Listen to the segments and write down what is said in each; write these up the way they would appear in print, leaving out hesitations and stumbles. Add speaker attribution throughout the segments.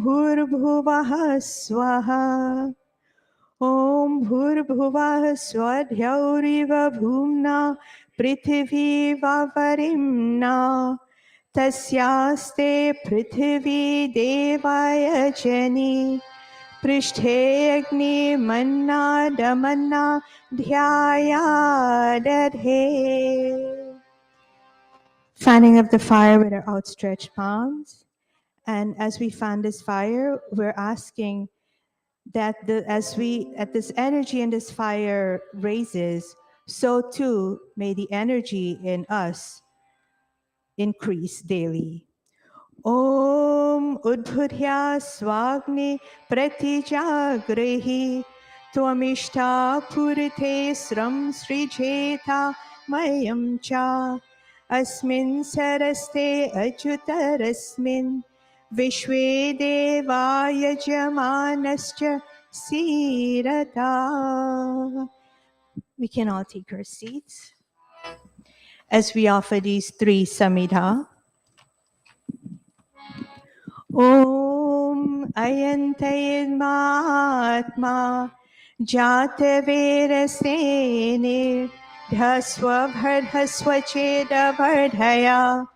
Speaker 1: भूर्भुवः स्वः। ॐ भूर्भुवः स्वध्यौरिव भूम्ना पृथिवी वरिम्ना तस्यास्ते पृथिवी देवाय जनि पृष्ठे अग्निमन्नादमन्ना ध्यायादधे. Fanning of the fire with our outstretched palms. And as we fan this fire, we're asking that as this energy in this fire raises, so too may the energy in us increase daily. Om Udbhudhya Swagni Pratijagrehi Tvamishta Purite Sram Srijeta Mayam Cha Asmin Saraste Achutarasmin Vishwe Deva Yajamanascha Sirata. We can all take our seats as we offer these three samhita. Om Ayantayadmatma Jatavirasene Dhaswabhadhaswachedavardhaya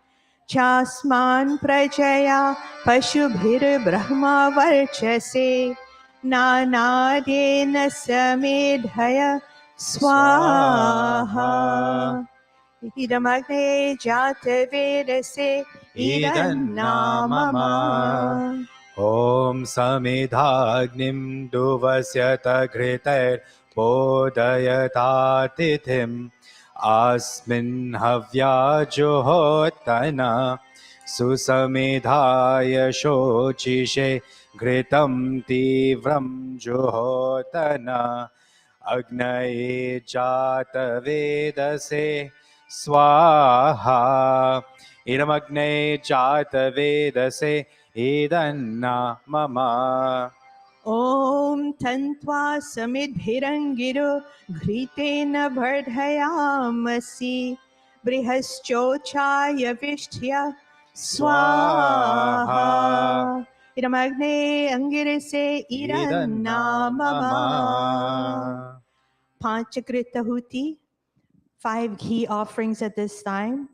Speaker 1: Chasman Prajaya Pashubhir Brahma Varchase Nanadena Samedhaya Swaha. Idamagne Jatavedase Idannamama.
Speaker 2: Om Samidhagnim Duvasyata Gritair Bodhayatatithim Asmin Havya Juhotana Susamidhaya Shochishe Gritam Tivram Juhotana Agnaye Jata Vedase Swaha. Idamagne Jata Vedase Idanna Mama.
Speaker 1: Om Tantva Samidbhirangiro Gritena Bardhayamasi Brihaschochaya Vishtya Swaha. Idamagne Angirise Idanna Mama. Panchakritahuti, 5 ghee offerings at this time.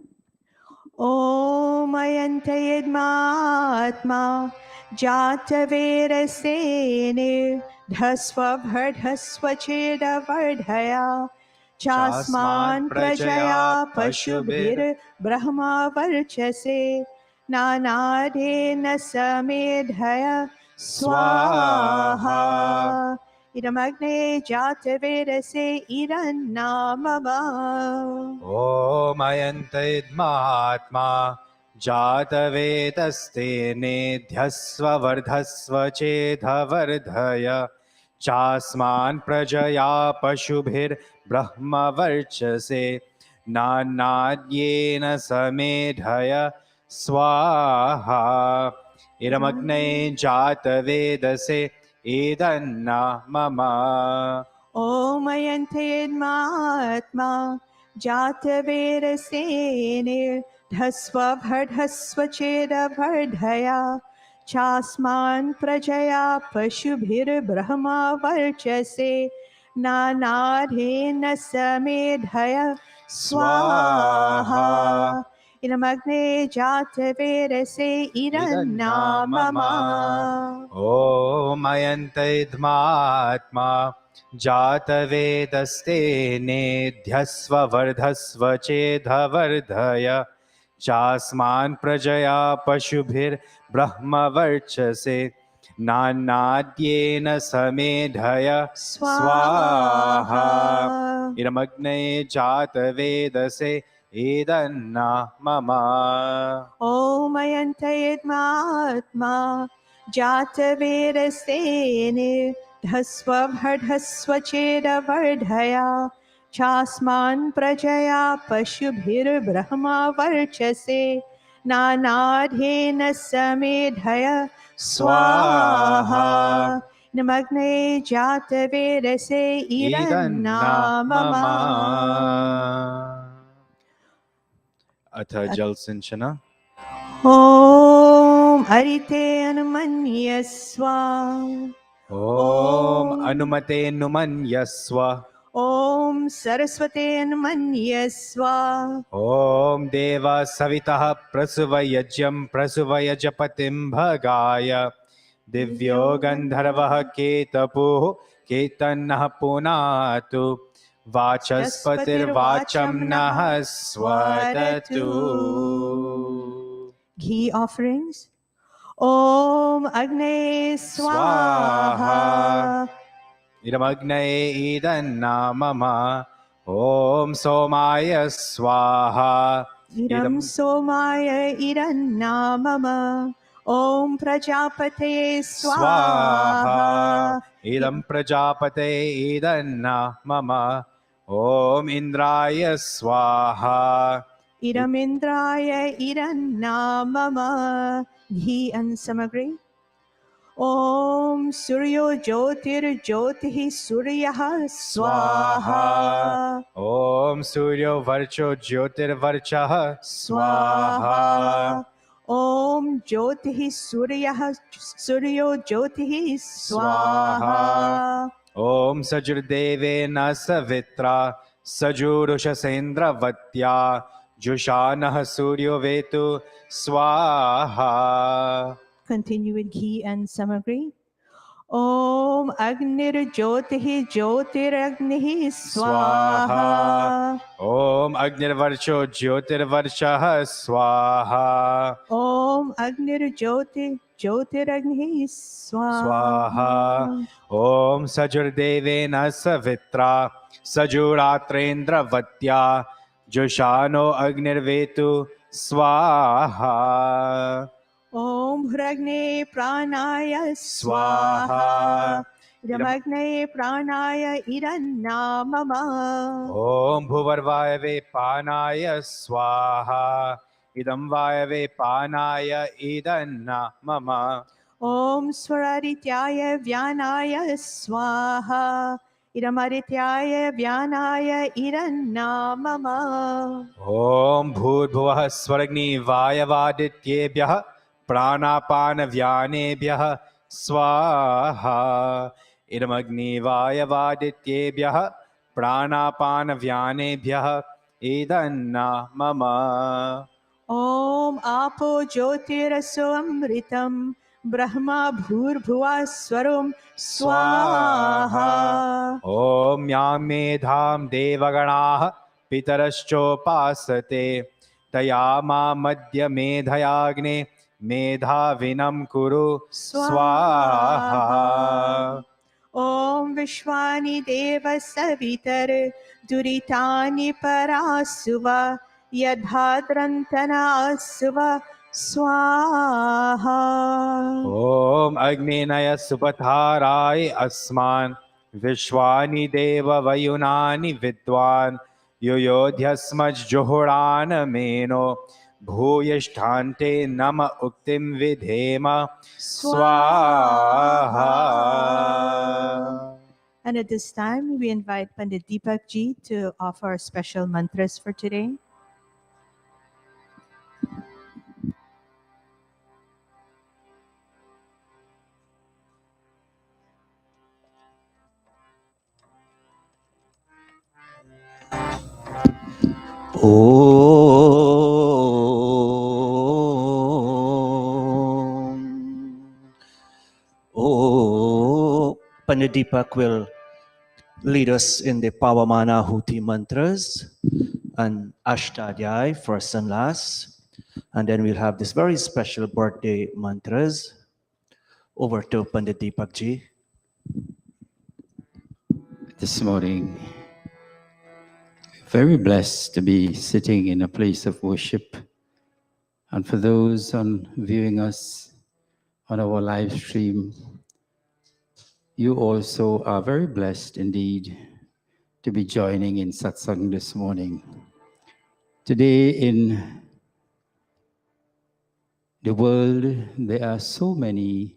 Speaker 1: Om Ayantayadmatma Jatavirasene Dhaswabhadhaswachedavardhaya Chasman Prajaya Pashubhir Brahma Varchase Nanadena Samedhaya Swaha. Idamagne Jatavirase Idannamama.
Speaker 2: Om Ayantayadmatma Jatavedaste Nedhyasva Vardhasva Chedhavardhaya Chasman Prajaya Pashubhir Brahma Varchase Nanadyena Samedhaya Swaha. Idamagne Jatavedase Idanna Mama.
Speaker 1: Om Ayantayadmatma Jatavirasene Dhaswabhadhaswachedavardhaya Chasman Prajaya Pashubhir Brahma Varchase Nanadhena Samedhaya Swaha. Idamagne Jatavirase Idannamama.
Speaker 2: Om Ayantayadmatma Jatavedaste Nedhyasva Vardhasva Chedhavardhaya Chasman Prajaya Pashubhir Brahma Varchase Nanadyena Samedhaya Swaha. Idamagne Jatavedase Idanna Mama.
Speaker 1: Om Ayantayadmatma Jatavirasene Dhaswabhadhaswachedavardhaya Chasman Prajaya Pashubhir Brahma Varchase Nanadhena Samedhaya Swaha. Namagne Jatavirase Idannamama.
Speaker 2: Atha Jal Sinchana.
Speaker 1: Om Arite Anum numanyasva.
Speaker 2: Om Anumate Numanyasva.
Speaker 1: Om Saraswate numanyasva.
Speaker 2: Om Deva Savitah Prasuvayajyam Prasuvayajapatim Bhagaya Divyo Gandharvah Ketapuh Ketannah Punatu Vachaspatir Vacham Nah Swadatu.
Speaker 1: Ghee offerings. Om Agni Swaha.
Speaker 2: Idamagnaye Idanna Mama. Om Somaya Swaha.
Speaker 1: Idam Somaya Idanna Mama. Om Prajapate
Speaker 2: Swaha.
Speaker 1: Swaha.
Speaker 2: Idam Prajapate Idanna Mama. Om Indraya Swaha.
Speaker 1: Idam Indraya Idanna Mama. Ghee and samagri. Om Suryo Jyotir Jyotihi Suryaha Swaha.
Speaker 2: Om Suryo Varcho Jyotir Varchaha Swaha.
Speaker 1: Om Jyotihi Suryaha Suryo Jyotihi Swaha.
Speaker 2: Om Sajurdeve Nasavitra Sajurusha Sendra Vatya Jushanah Suryo Vetu Swaha.
Speaker 1: Continue with ghee and samagri. Om Agnir Jyotihi Jyotiragnihi Swaha.
Speaker 2: Om Agnir Varcho Jyotir Varchaha Swaha.
Speaker 1: Om Agnir Jyoti Jyotiragnihi Swaha.
Speaker 2: Swaha. Om Sajurdevena Savitra Sajuratrendra Vatya Joshano Agnirvetu Swaha.
Speaker 1: Om Hragne Pranaya
Speaker 2: Swaha.
Speaker 1: Swaha. Idamagne Pranaya Idanna Mama.
Speaker 2: Om Bhuvarvayave Panaya Swaha. Idam Vayave Panaya Idanna Mama.
Speaker 1: Om Swaradityaya Vyanaya Swaha. Idamadityaya Vyanaya Idanna Mama.
Speaker 2: Om Bhudbhuvah Swaragni Vayavadityebhyah Pranapana Vyanebhyah Swaha. Idamagni Vayavadityebhyah Pranapana Vyanebhyah Idanna Mama.
Speaker 1: Om Apo Jyotiraso Amritam Brahma Bhurbhuva Swarum Swaha.
Speaker 2: Om Yamedham Devaganah Pitarashchopasate Tayama Madhya Medhayagne Medhavinam Kuru Swaha.
Speaker 1: Om Vishwani Deva Savitar Duritani Parasuva Yadhadrantana Asuva Swaha.
Speaker 2: Om Agnenaya Supatharai Asman Vishwani Deva Vayunani Vidwan Yoyodhyasmaj Johoran Meno Bhuyasthante Nama Uktim Vidhema Swaha.
Speaker 1: And at this time, we invite Pandit Deepak Ji to offer our special mantras for today.
Speaker 3: Pandit Deepak will lead us in the Pavamana Huti mantras and Ashtadhyay first and last. And then we'll have this very special birthday mantras. Over to Pandit Deepak Ji.
Speaker 4: This morning, very blessed to be sitting in a place of worship. And for those viewing us on our live stream, you also are very blessed indeed to be joining in Satsang this morning. Today in the world, there are so many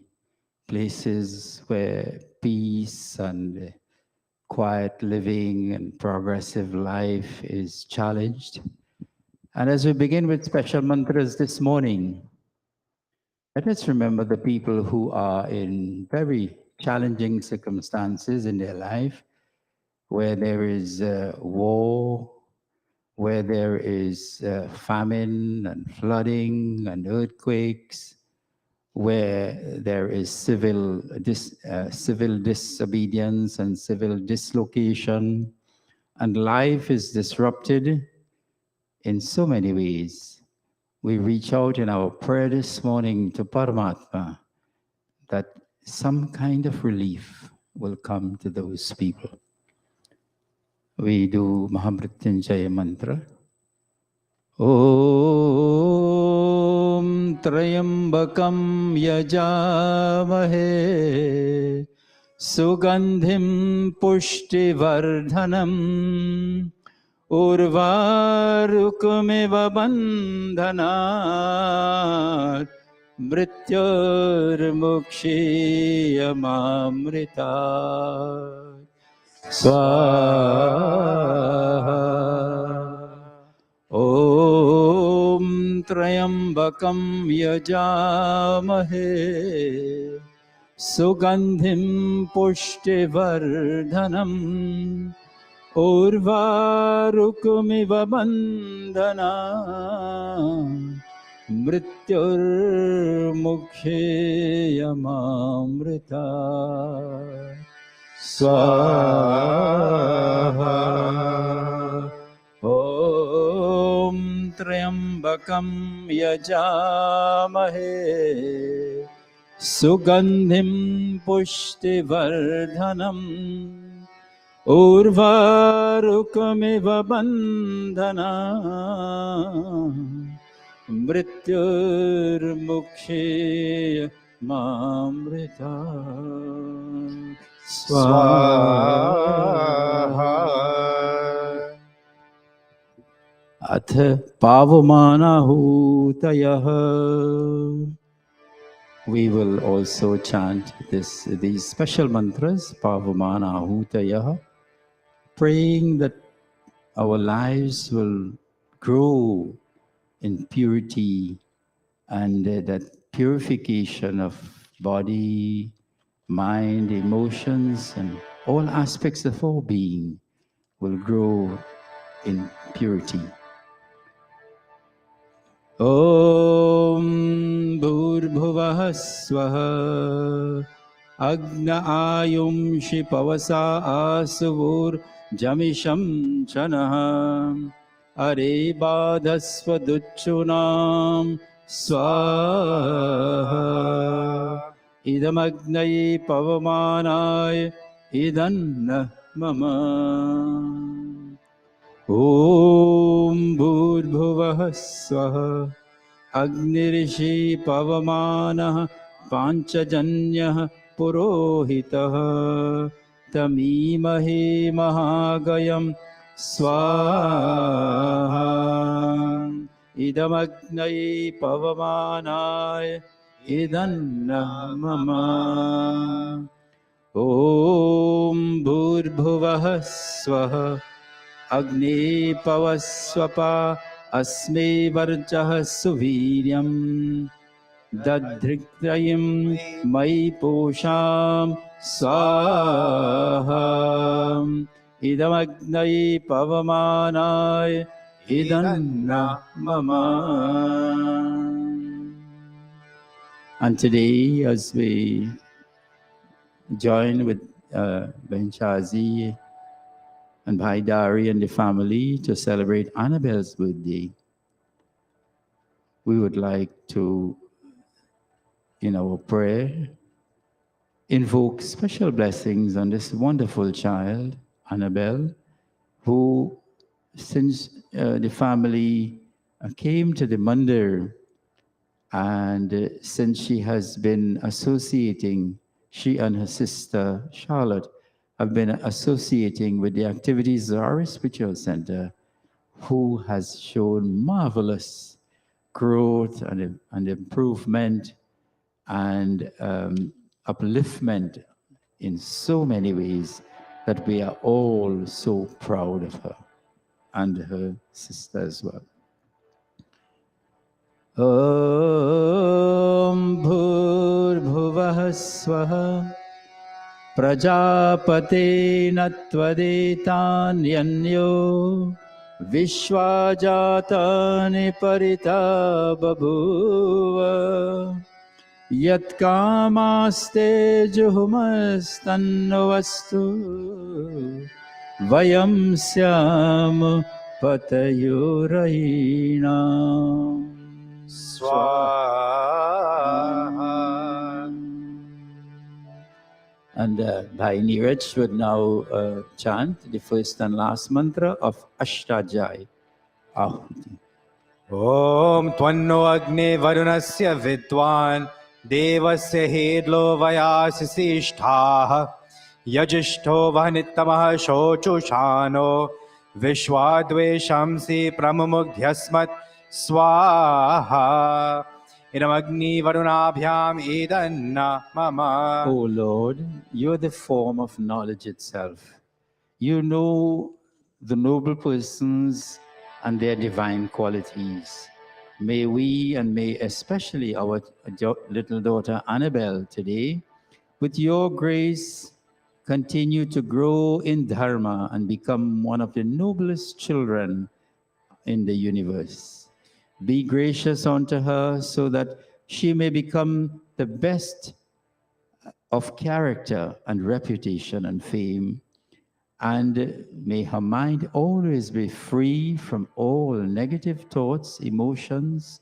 Speaker 4: places where peace and quiet living and progressive life is challenged. And as we begin with special mantras this morning, Let us remember the people who are in very challenging circumstances in their life, where there is war, where there is famine and flooding and earthquakes, where there is civil disobedience and civil dislocation, and life is disrupted in so many ways. We reach out in our prayer this morning to Paramatma that some kind of relief will come to those people. We do Mahamrityunjaya mantra. Om Trayambakam Yajamahe Sugandhim Pushtivardhanam Urvarukumiva Bandhanat Mrityurmukshiyamamrita Swaha Om Trayambakam Yajamahe Sugandhim Pushtivardhanam Urvarukumiva Bandhana Mrityurmukshiyamamrita Swaha Om Trayambakam Yajamahe Sugandhim Pushtivardhanam Urvarukumiva Bandhana Mrityurmukshya Mamrita Swaha Ath Pavamana Hutayaha. We will also chant these special mantras, Pavamana Hutayaha, praying that our lives will grow in purity and that purification of body, mind, emotions, and all aspects of our being will grow in purity. Om Bhurbhuvah Swaha Agna Ayumshi Pavasa Asuvur Jamisham Chanaham Are Badhasva Duchunam Swaha Idamagnai Pavamanai Idanna Mama Om Bhurbhuvah Swaha Agnirishi Pavamanah Panchajanyah Purohitah Tamimahi Mahagayam Swaha Idamagnai Pavamanai Idanna Mama Om Bhurbhuvah Swaha Agni Pavaswapa Asme Varjah Suviryam Dadrikrayim Mai Posham Swaham Idamagnai Pavamanai Idanna Mama. And today, as we join with Benchazi and Bhai Dari and the family to celebrate Annabelle's birthday, we would like to, in our prayer, invoke special blessings on this wonderful child, Annabelle, who, since the family came to the Mandir, and since she has been associating, she and her sister Charlotte have been associating with the activities of our spiritual center, who has shown marvelous growth and improvement and upliftment in so many ways that we are all so proud of her and her sister as well. Om भूर्भुवः स्वः प्रजापतेन त्वदेतान्यन्यो विश्वाजातानि परिता बभूव यत्कामास्ते जुहुमस्तन्नवस्तु वयं स्याम पतयोरयीणाम्
Speaker 2: Swaha.
Speaker 4: And Bhai Neeraj would now chant the first and last mantra of Ashtadhyayi. Ahuti.
Speaker 2: ॐ त्वन्नो अग्ने वरुणस्य विद्वान् देवस्य हेर्लो वयासिष्ठाः यजिष्ठो वह्नित्तमः शोचुषानो विश्वाद्वेषंसि प्रमुमुग्ध्यस्मत् स्वाहा इदमग्निवरुणाभ्याम् एदन्न मम
Speaker 4: O Lord, you are the form of knowledge itself. You know the noble persons and their divine qualities. May we, and may especially our little daughter Annabel today, with your grace, continue to grow in Dharma and become one of the noblest children in the universe. Be gracious unto her so that she may become the best of character and reputation and fame, and may her mind always be free from all negative thoughts, emotions,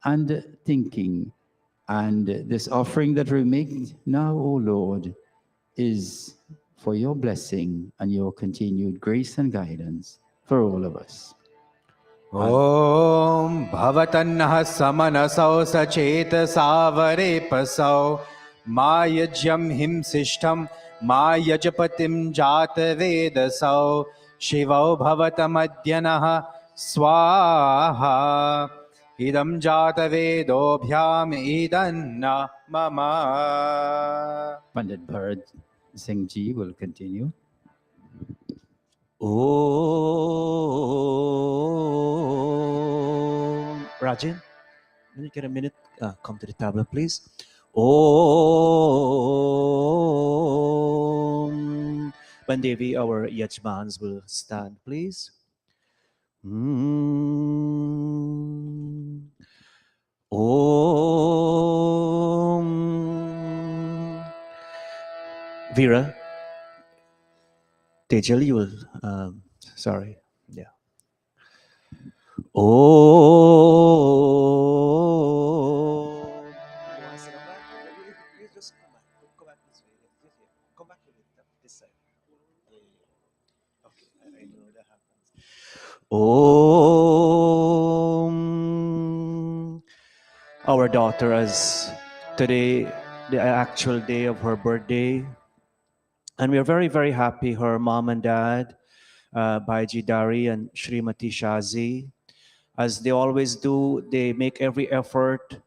Speaker 4: and thinking. And this offering that we make now, O Lord, is for your blessing and your continued grace and guidance for all of us.
Speaker 2: ॐ भवतन्नः समनसौ सचेतसावरेपसौ मा यज्ञं हिंसिष्ठं मा यजपतिं जातवेदसौ शिवौ भवतमद्य नः स्वाहा इदं जातवेदोऽभ्याम् इदन्न मम
Speaker 4: Pandit Bharat Singh Ji will continue.
Speaker 3: Om. Rajan, when you get a minute, come to the tablet, please. Om. Bandevi, our Yajmans will stand, please. Om. Vera, Tejal, you will, sorry, yeah. Oh. You just come back. Come back this way. Come back to this side. Okay, I know that happens. Om. Our daughter has today the actual day of her birthday, and we are very, very happy. Her mom and dad, Bhaiji Dari and Srimati Shazi, as they always do, they make every effort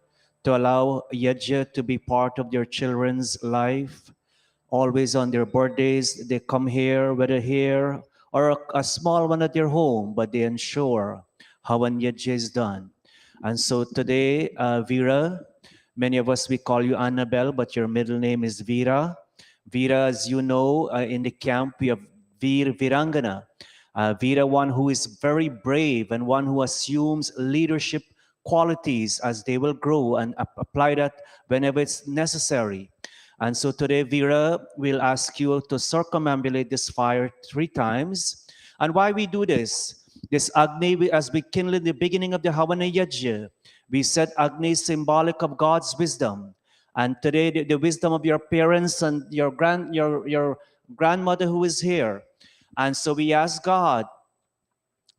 Speaker 3: to allow Yajna to be part of their children's life. Always on their birthdays, they come here, whether here or a small one at their home, but they ensure how an Yajna is done. And so today, Vera, many of us, we call you Annabelle, but your middle name is Vera. Vera, as you know, in the camp, we have Virangana. Vera, one who is very brave and one who assumes leadership qualities as they will grow and apply that whenever it's necessary. And so today, Vera will ask you to circumambulate this fire 3 times. And why we do this? This Agni, as we kindle in the beginning of the Havana Yajna, we said Agni is symbolic of God's wisdom. And today, the wisdom of your parents and your grandmother who is here. And so we ask God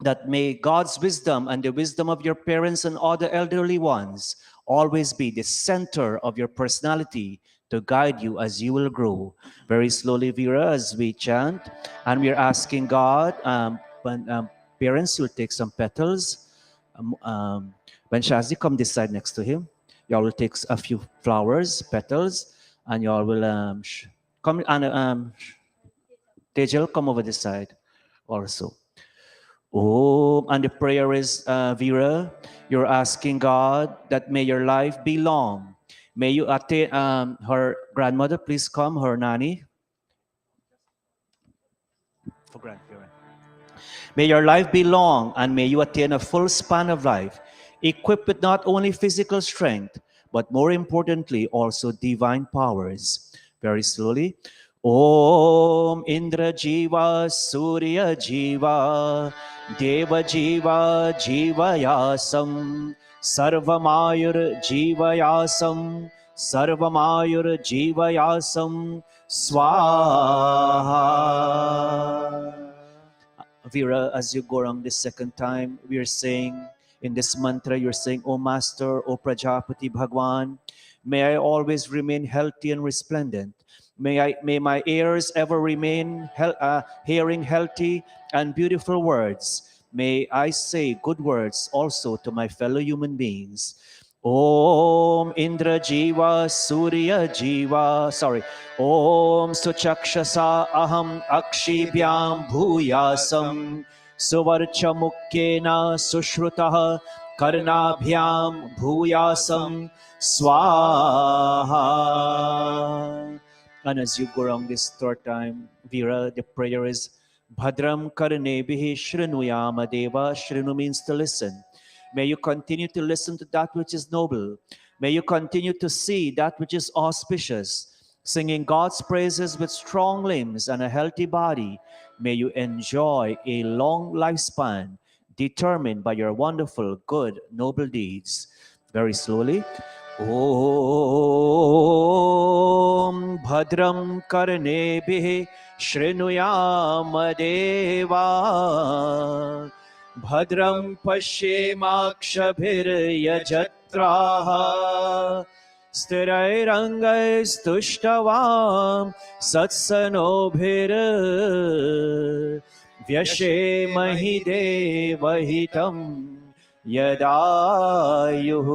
Speaker 3: that may God's wisdom and the wisdom of your parents and all the elderly ones always be the center of your personality to guide you as you will grow. Very slowly, Vera, as we chant, and we are asking God, parents, you'll take some petals. When Shazi come this side next to him, y'all will take a few flowers, petals, and y'all will come and Tejal, come over this side also. Oh, and the prayer is, Vera, you're asking God that may your life be long. May you attain her grandmother, please come, her nanny. For grandparent. May your life be long and may you attain a full span of life, equipped with not only physical strength, but more importantly, also divine powers. Very slowly. Om Indra Jiva Surya Jiva Deva Jiva Jivayasam Sarvamayur Jivayasam Sarvamayur Jivayasam Swaha. Vera, as you go around this second time, we are saying in this mantra, you're saying, O Master, O Prajapati Bhagwan, may I always remain healthy and resplendent. May my ears ever remain hearing healthy and beautiful words. May I say good words also to my fellow human beings. Om Indra Jiva Surya Jiva, sorry, Om Suchakshasa Aham Akshibhyam Bhuyasam Suvarcha Mukkena Sushrutaha Karnabhyam Bhuyasam Swaha. And as you go around this third time, Vera, the prayer is Bhadram Karnebihi Shrinuyama Deva. Shrinu means to listen. May you continue to listen to that which is noble. May you continue to see that which is auspicious. Singing God's praises with strong limbs and a healthy body. May you enjoy a long lifespan determined by your wonderful, good, noble deeds. Very slowly. Om Bhadram Karnebihi Shrinuyama Deva Bhadram Pashyemakshabhiryajatraha Stirairangaistushtavam Satsanobhir Vyashemahi Devahitam Yadayuhu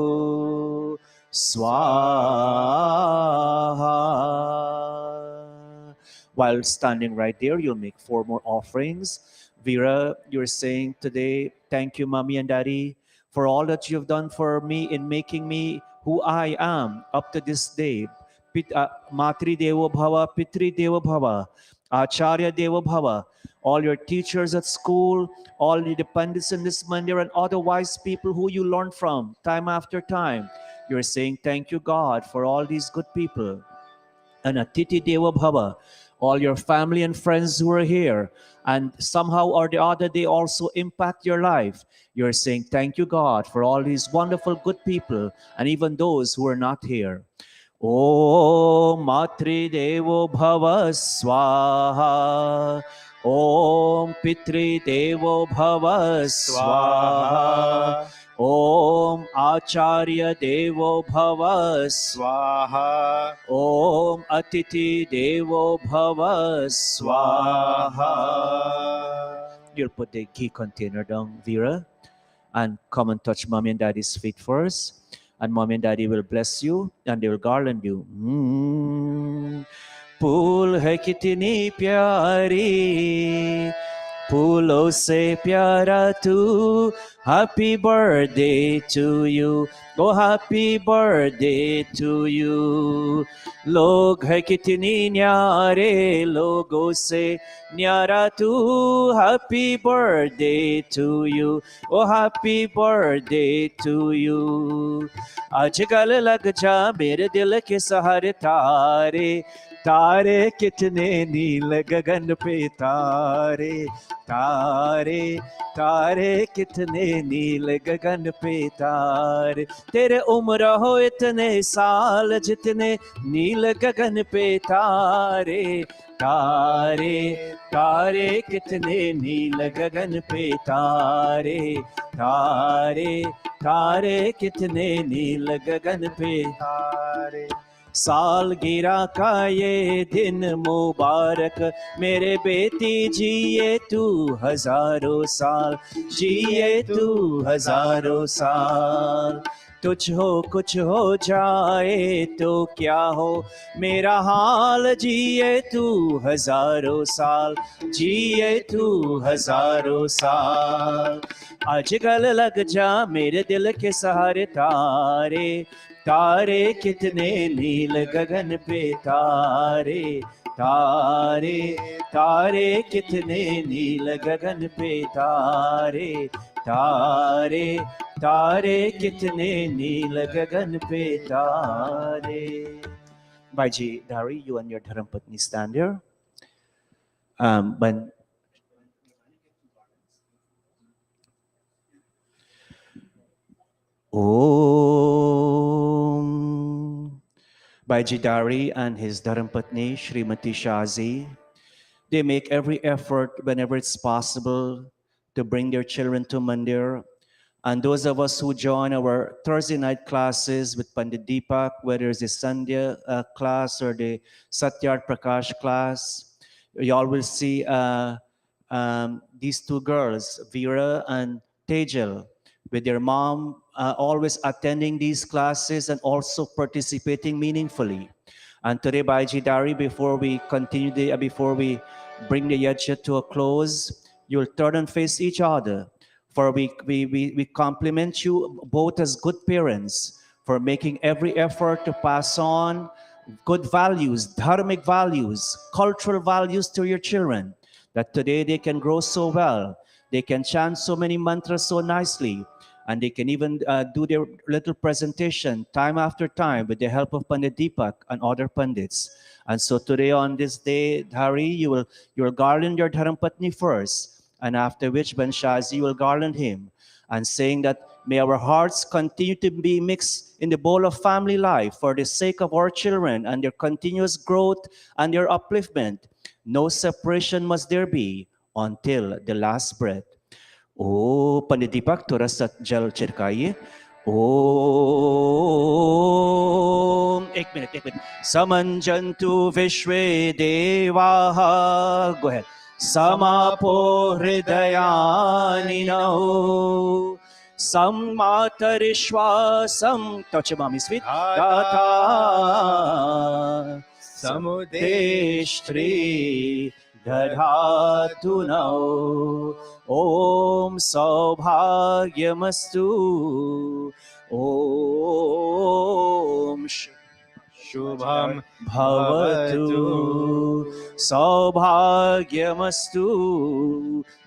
Speaker 3: Swaha. While standing right there, you'll make 4 more offerings. Vera, you're saying today, thank you, Mommy and Daddy, for all that you've done for me in making me who I am up to this day. Matri Devo Bhava, Pitri Devo Bhava, Acharya Devo Bhava, all your teachers at school, all the dependents in this mandir, and otherwise people who you learn from time after time. You're saying, thank you, God, for all these good people. And Atiti Deva Bhava, all your family and friends who are here, and somehow or the other they also impact your life. You're saying, thank you, God, for all these wonderful good people, and even those who are not here. Om Matri Devo Bhava Swaha. Om Pitri Devo Bhava Swaha. Om Acharya Devo Bhava Swaha. Om Atiti Devo Bhava Swaha. You'll put the ghee container down, Vera, and come and touch Mommy and Daddy's feet first. And Mommy and Daddy will bless you and they will garland you. फूल है कितनी प्यारी, फूलों से प्यारा तू. Happy birthday to you. Oh, happy birthday to you. लोग है कितनी न्यारे, लोगों से न्यारा तू. Happy birthday to you. Oh, happy birthday to you. आजकल लग जा मेरे दिल के सहारे तारे, तारे कितने नील गगन पे तारे, तारे तारे कितने नील गगन पे तारे. तेरे उम्र हो इतने साल जितने नील गगन पे तारे, तारे तारे कितने नील गगन पे तारे, तारे तारे कितने नील गगन पे तारे. सालगिरह का ये दिन मुबारक मेरे बेटी, जिए तू हजारों साल, जिए तू हजारों साल. तुझ हो कुछ हो जाए तो क्या हो मेरा हाल, जिए तू हजारों साल, जिए तू हजारों साल. आजकल लग जा मेरे दिल के सहारे तारे, तारे कितने नील गगन पे तारे तारे तारे कितने नील गगन पे तारे तारे तारे कितने नील गगन पे तारे. Bhaiji Dari, you and your Dharmapatni stand there. When Om Bhaiji Dari and his Dharmapatni Srimati Shazi, they make every effort whenever it's possible to bring their children to Mandir. And those of us who join our Thursday night classes with Pandit Deepak, whether it's the Sandhya class or the Satyart Prakash class, you all will see these two girls, Veera and Tejal, with their mom always attending these classes and also participating meaningfully. And today, Bhaiji Dari, before we continue, before we bring the yajna to a close, you'll turn and face each other. For we compliment you both as good parents for making every effort to pass on good values, dharmic values, cultural values to your children, that today they can grow so well. They can chant so many mantras so nicely, and they can even do their little presentation time after time with the help of Pandit Deepak and other Pandits. And so today on this day, Dhari, you will garland your Dharmapatni first, and after which Ben Shazi will garland him, and saying that may our hearts continue to be mixed in the bowl of family life for the sake of our children and their continuous growth and their upliftment. No separation must there be until the last breath. Oh, Pandit Deepak, थोड़ा सा जल छिड़काइए. Om. एक minute. Samanjantu Vishwe Devaha. Go ahead. Samapo Hridayanino. Sammatarishwasam. Touch your mommy's feet. Data. Samudeshtri. Dadhatu now. Om Saubhagyamastu. Om Shubham Bhavatu. Saubhagyamastu.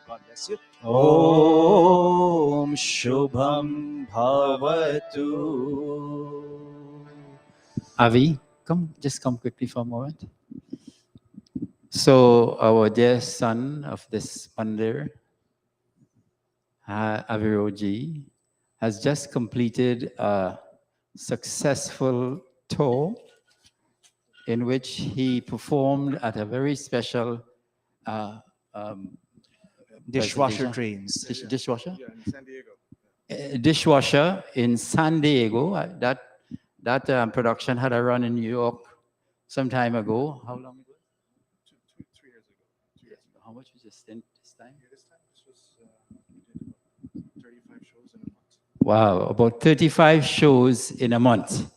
Speaker 3: God bless you. Om Shubham Bhavatu.
Speaker 4: Avi, just come quickly for a moment. So our dear son of this Mandir, Aviroji, has just completed a successful tour in which he performed at a very special
Speaker 3: Dishwasher
Speaker 4: presentation.
Speaker 3: trains.
Speaker 4: Dishwasher?
Speaker 5: Yeah, in San Diego.
Speaker 4: Dishwasher in San Diego. That production had a run in New York some time ago. How long ago?
Speaker 5: 3 years ago. 2 years ago.
Speaker 4: How much was your stint this time?
Speaker 5: Yeah, this time this was we did about 35 shows in a month.
Speaker 4: Wow, about 35 shows in a month.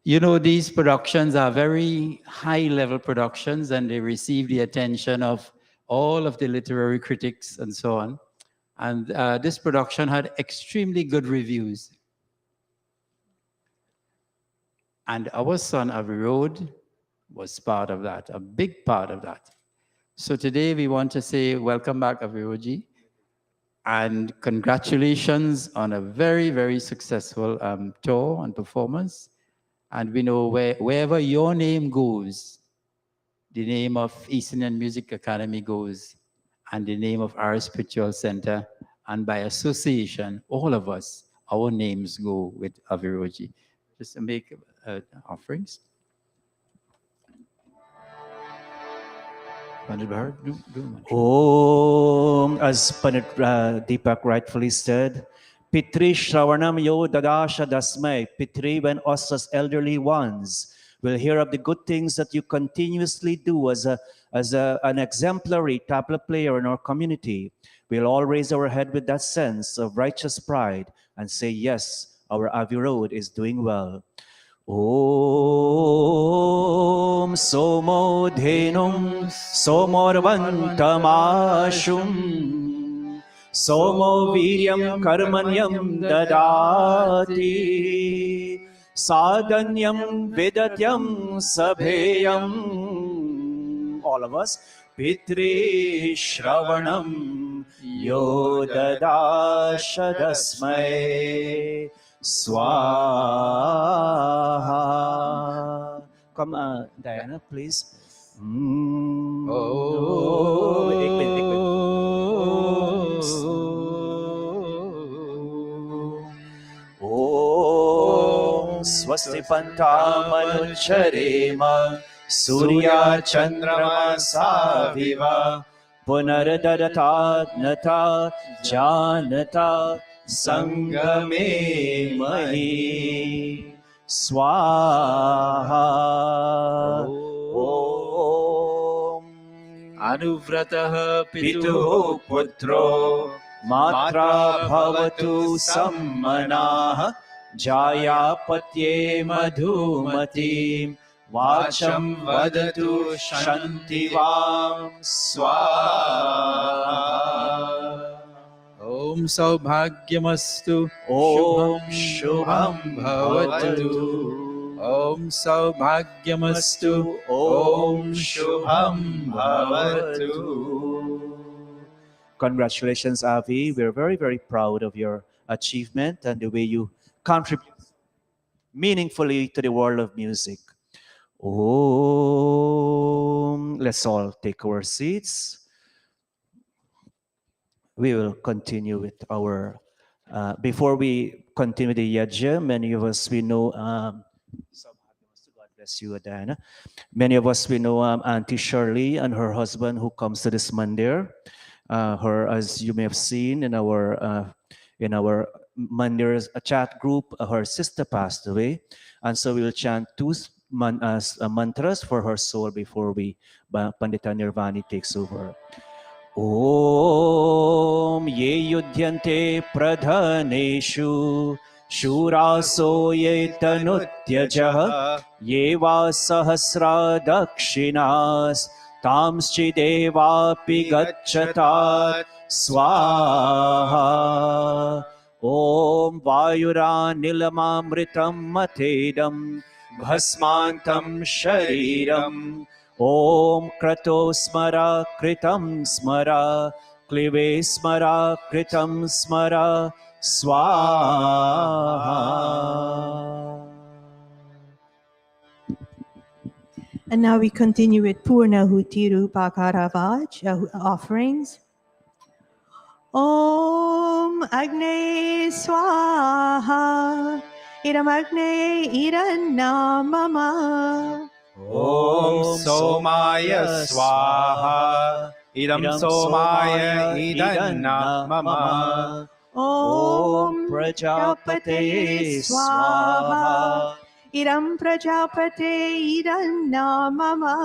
Speaker 4: You know, these productions are very high-level productions, and they receive the attention of all of the literary critics and so on. And this production had extremely good reviews. And our son, Avi Road, was part of that, a big part of that. So today we want to say welcome back, Aviroji, and congratulations on a very, very successful tour and performance. And we know wherever your name goes, the name of East Indian Music Academy goes, and the name of our Spiritual Center, and by association, all of us, our names go with Aviroji. Just to make offerings. Pandit Bharat, do one.
Speaker 3: Om, as Pandit Deepak rightfully said, Pitri Shravanam Yo Dadasha Dasmai. Pitri, when us as elderly ones will hear of the good things that you continuously do as an exemplary tabla player in our community, we'll all raise our head with that sense of righteous pride and say, yes, our Avi Road is doing well. Om Somodhenum Somorvantamashum Somo viryam karmanyam dadati. Sadanyam vidatyam sabheyam. All of us. Pitri Shravanam Yodadashadasmai Swaha. Come, Diana, please. Oh, ek minute. Om Swasti Panthamanucharema Surya Chandrama Saviva Punaradaratadnata Janata Sangame Mahi Swaha. Om
Speaker 4: Anuvrataha
Speaker 3: Pituhu Putro Matra Bhavatu Sammanah Jayapatye Madhumati Vacham Vadatu Shantivam Swaha.
Speaker 4: Om Saubhagyamastu
Speaker 3: Om
Speaker 4: Shubham
Speaker 3: Shubham
Speaker 4: Bhavatu. Om Saubhagyamastu Om Shubham Bhavatu.
Speaker 3: Congratulations, Avi. We're very, very proud of your achievement and the way you contribute meaningfully to the world of music. Om. Let's all take our seats. We will continue with our, before we continue the yajna, many of us we know, God bless you, Diana. Many of us we know Auntie Shirley and her husband who comes to this mandir. Her, as you may have seen in our mandir's chat group, her sister passed away, and so we will chant two mantras for her soul before we Pandita Nirvani takes over. Om ye yudhyante pradhaneshu shuraso ye tanutyajah ye va sahasra dakshinas tamschidevapi gacchatat swaha. Om vayuranilamamritam matedam bhasmantam shariram. Om krato smara kritam smara klive smara kritam smara swaha.
Speaker 1: And now we continue with Purna Hutiru Bhakaravaj offerings. Om Agne Swaha Idam Agne Idanna Mama.
Speaker 2: Om Somaya Swaha Idam Somaya Idanna Mama.
Speaker 3: Om Prajapate Swaha
Speaker 1: Idam Prajapate Idanna Mama.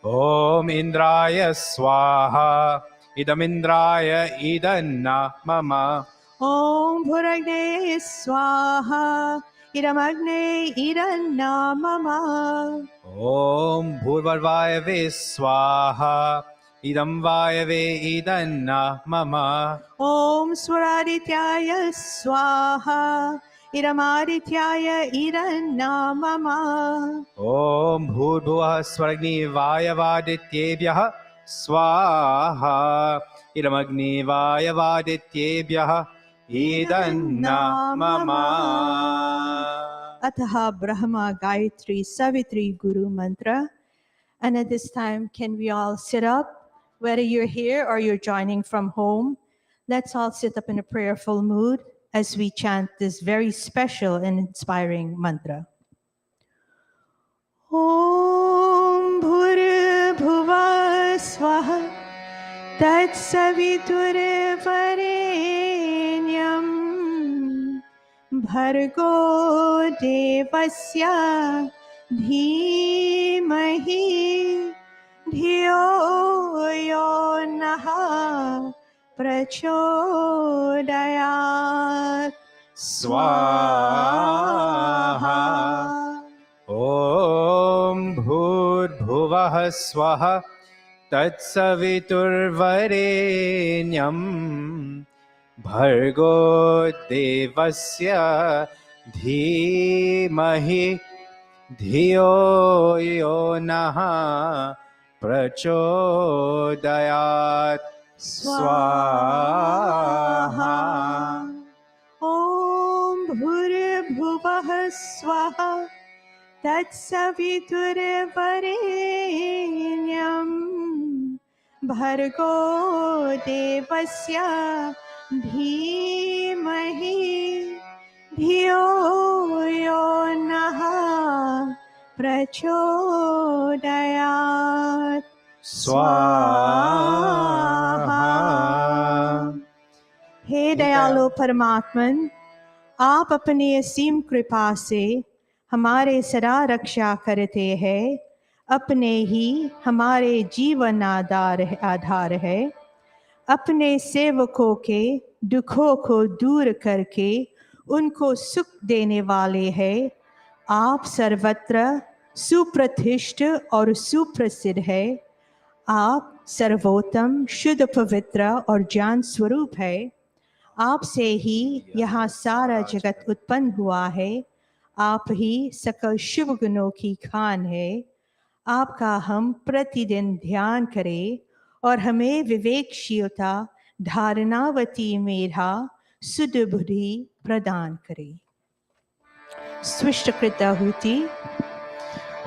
Speaker 2: Om Indraya Swaha Idam Indraya Idanna Mama.
Speaker 1: Om Bhuragne Swaha Idam Agne Idanna Mama.
Speaker 2: Om Bhurvarvayave Swaha Idam Vayave Idanna Mama.
Speaker 1: Om Swaradityaya Swaha Idam Adityaya Idanna Mama.
Speaker 2: Om Bhurбhuvah Swaragni Vayavadityebhyah Swaha Idam Agni Vayavadityebhyah Idanna Mama.
Speaker 1: Ataha Brahma Gayatri Savitri Guru Mantra. And at this time, can we all sit up? Whether you're here or you're joining from home, let's all sit up in a prayerful mood as we chant this very special and inspiring mantra. Om Bhurabhuva Swaha Tat Saviturivarenyam Bhargo Devasya Dhimahi Dhiyo Yo Naha Prachodayat Swaha.
Speaker 2: Om Bhurбhuvah Swaha Tatsaviturvarenyam भर्गो देवस्य धीमहि धियो यो नः प्रचोदयात् स्वाहा
Speaker 1: ॐ भूर्भुवः स्वः तत्सवितुर्वरेण्यं भर्गो देवस्य धीमहि धियो यो नः प्रचोदयात्
Speaker 2: स्वाहा
Speaker 1: हे दयालु परमात्मन, आप अपनी असीम कृपा से हमारे सदा रक्षा करते हैं। अपने ही हमारे जीवन आधार है। अपने सेवकों के दुखों को दूर करके उनको सुख देने वाले हैं। आप सर्वत्र सुप्रतिष्ठ और सुप्रसिद्ध है। आप सर्वोत्तम, शुद्ध, पवित्र और ज्ञान स्वरूप है। आपसे ही यहाँ सारा जगत उत्पन्न हुआ है। आप ही सकल शुभ गुणों की खान है। आपका हम प्रतिदिन ध्यान करें और हमें विवेकशीलता, धारणावती मेधा, सुध बुद्धि प्रदान करे। स्विष्टकृत आहुति।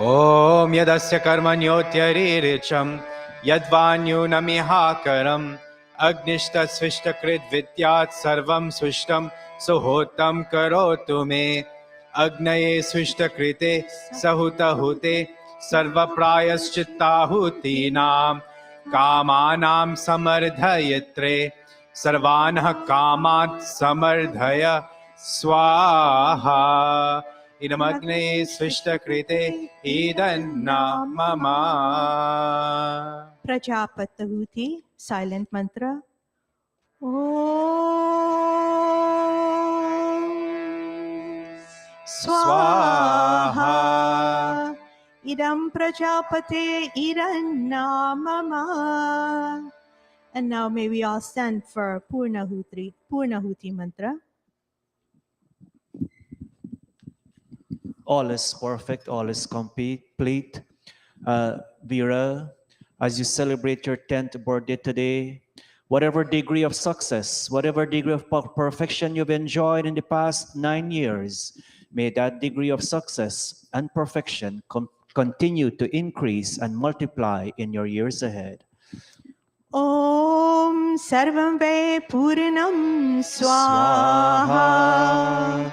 Speaker 2: ॐ यदस्य कर्मण्योत्यरीरिचं यद्वान्यूनमिहाकरम् अग्निष्टस्विष्टकृद्विद्यात् सर्वं स्विष्टं सुहोतं करोतु मे अग्नये स्विष्टकृते सहुतहुते सर्वप्रायश्चित्ताहुतीनां कामानां समर्धयत्रे सर्वान् कामान् समर्धय स्वाहा इदमग्ने स्विष्टकृते ईदन्ना मम
Speaker 1: प्रजापतहुति साइलेंट मंत्र। स्वाहा idam prajapate idanna mama. And now may we all stand for Purnahuti mantra.
Speaker 3: All is perfect, all is complete. Vera, as you celebrate your 10th birthday today, whatever degree of success, whatever degree of perfection you've enjoyed in the past 9 years, may that degree of success and perfection continue to increase and multiply in your years ahead.
Speaker 1: Om Sarvam Ve Purnam Swaha.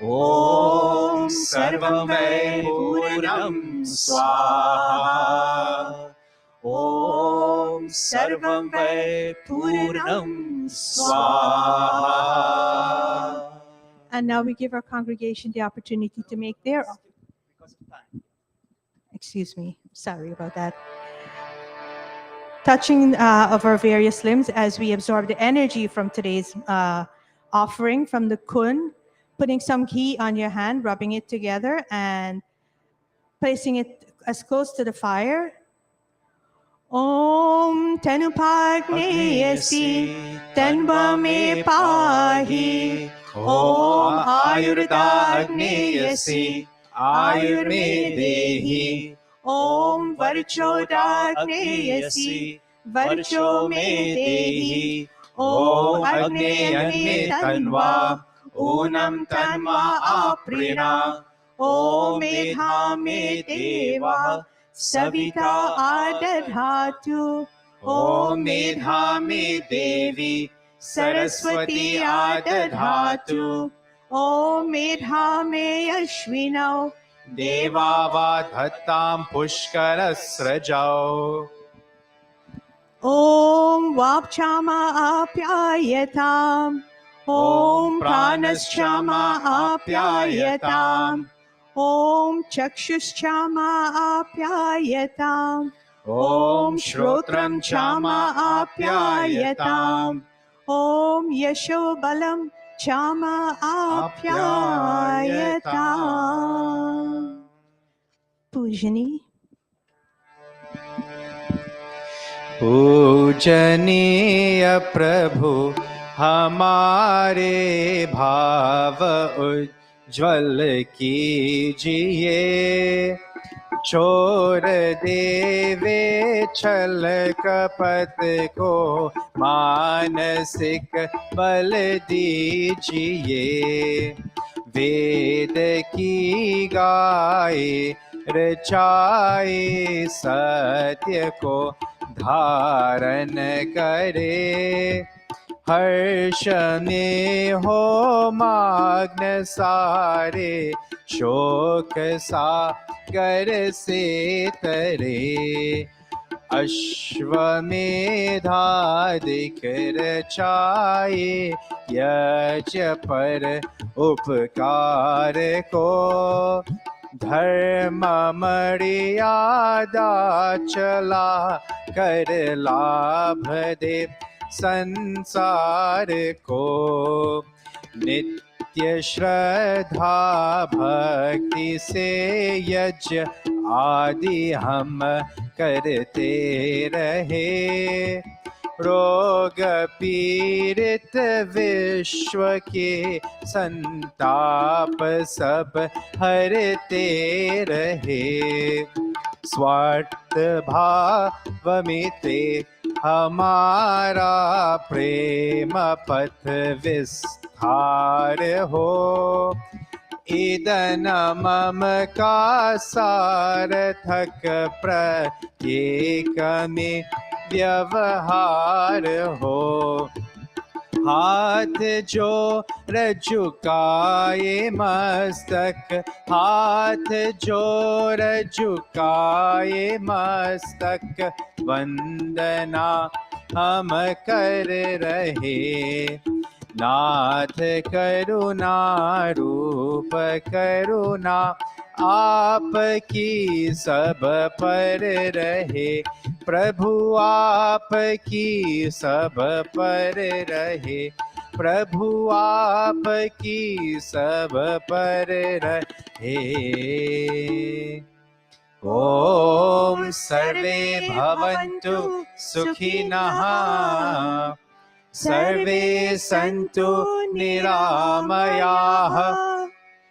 Speaker 2: Om Sarvam Ve Purnam Swaha. Om Sarvam Ve Purnam Swaha.
Speaker 1: And now we give our congregation the opportunity to make their... Excuse me, sorry about that. Touching of our various limbs as we absorb the energy from today's offering from the kun, putting some ghee on your hand, rubbing it together and placing it as close to the fire. Om Tanupagneyasi Tanva me pahi. Om Ayurda Agneyasi Ayur me dehi. Om Varchoda Agneyasi Varcho me dehi. Om Agne Tanva Unam Tanva Aprina. Om Medha me Deva Savita Adadhatu. Om Medha me Devi Saraswati Adadhatu. Om Medha me Ashvinau
Speaker 2: Devavadhattam Pushkarasrajau.
Speaker 1: Om Vapchama Apyayatam. Om Pranaschama Apyayatam. Om Chakshuschama Apyayatam. Om Shrotram Chama Apyayatam. Om Yashobalam Chama Apyayatam. Pujani.
Speaker 2: पूजनीय प्रभु हमारे भाव उज्ज्वल कीजिए। छोड़ देवे छल कपट को मानसिक बल दीजिए। वेद की गाय रचाए सत्य को धारण करे। हर्ष में हो मग्न सारे शोक सागर से तरे। अश्वमेधाधिक रचाए यज पर उपकार को। धर्म मर्यादा चला कर लाभ दे संसार को। नित्य श्रद्धा भक्ति से यज्ञ आदि हम करते रहे। रोग पीड़ित विश्व के संताप सब हरते रहे। स्वार्थ भाव में ते हमारा प्रेम पथ विस्तार हो। ईदन मम का सार्थक प्रत्येक में व्यवहार हो। हाथ जोड़ झुकाए मस्तक, हाथ जोड़ झुकाए मस्तक, वंदना हम कर रहे। नाथ करुणा रूप करुणा आपकी सब पर रहे। प्रभु आपकी सब पर रहे। प्रभु आपकी सब पर रहे। ओम सर्वे भवन्तु सुखिनः, सर्वे सन्तु निरामयाः,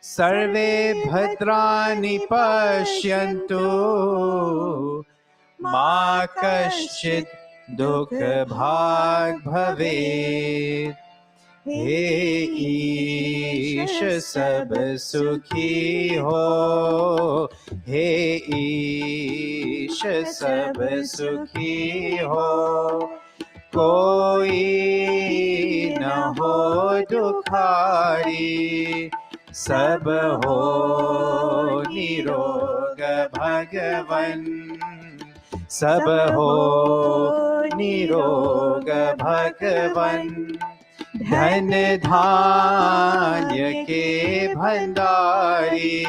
Speaker 2: सर्वे भद्राणि पश्यन्तु, मा कश्चित् दुःखभाग् भवेत्। हे ईश सब सुखी हो, हे ईश सब सुखी हो। कोई न हो दुखारी, सब हो निरोग भगवन, सब हो निरोग भगवन। धन धान्य के भंडारी,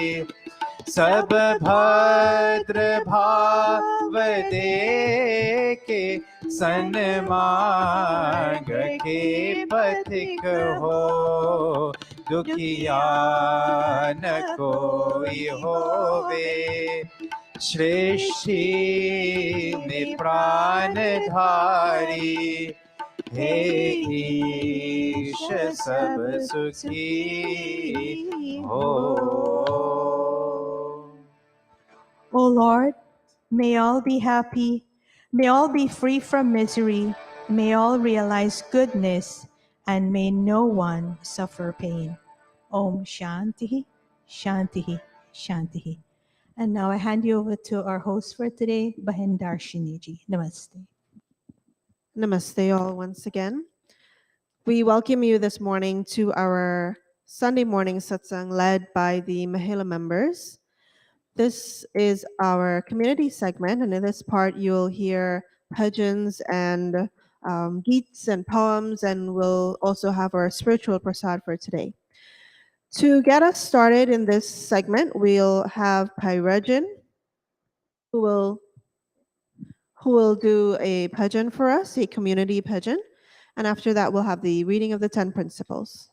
Speaker 2: सब भद्र भाव दे के सन्मार्ग के पथिक हो। दुखिया न कोई होवे, सृष्टि में प्राणधारी। हे ईश सब सुखी हो।
Speaker 1: O Lord, may all be happy, may all be free from misery, may all realize goodness, and may no one suffer pain. Om Shanti, Shanti, Shanti. And now I hand you over to our host for today, Bahinder Shiniji. Namaste.
Speaker 6: Namaste, all, once again. We welcome you this morning to our Sunday morning satsang led by the Mahila members. This is our community segment, and in this part, you'll hear bhajans and geets and poems, and we'll also have our spiritual prasad for today. To get us started in this segment, we'll have Pai Regin, who will do a bhajan for us, a community bhajan. And after that, we'll have the reading of the 10 principles.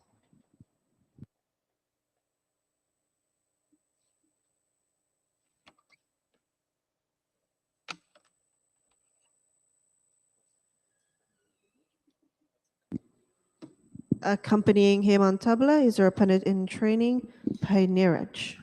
Speaker 6: Accompanying him on tabla is our Pandit in training, Bhai Neeraj.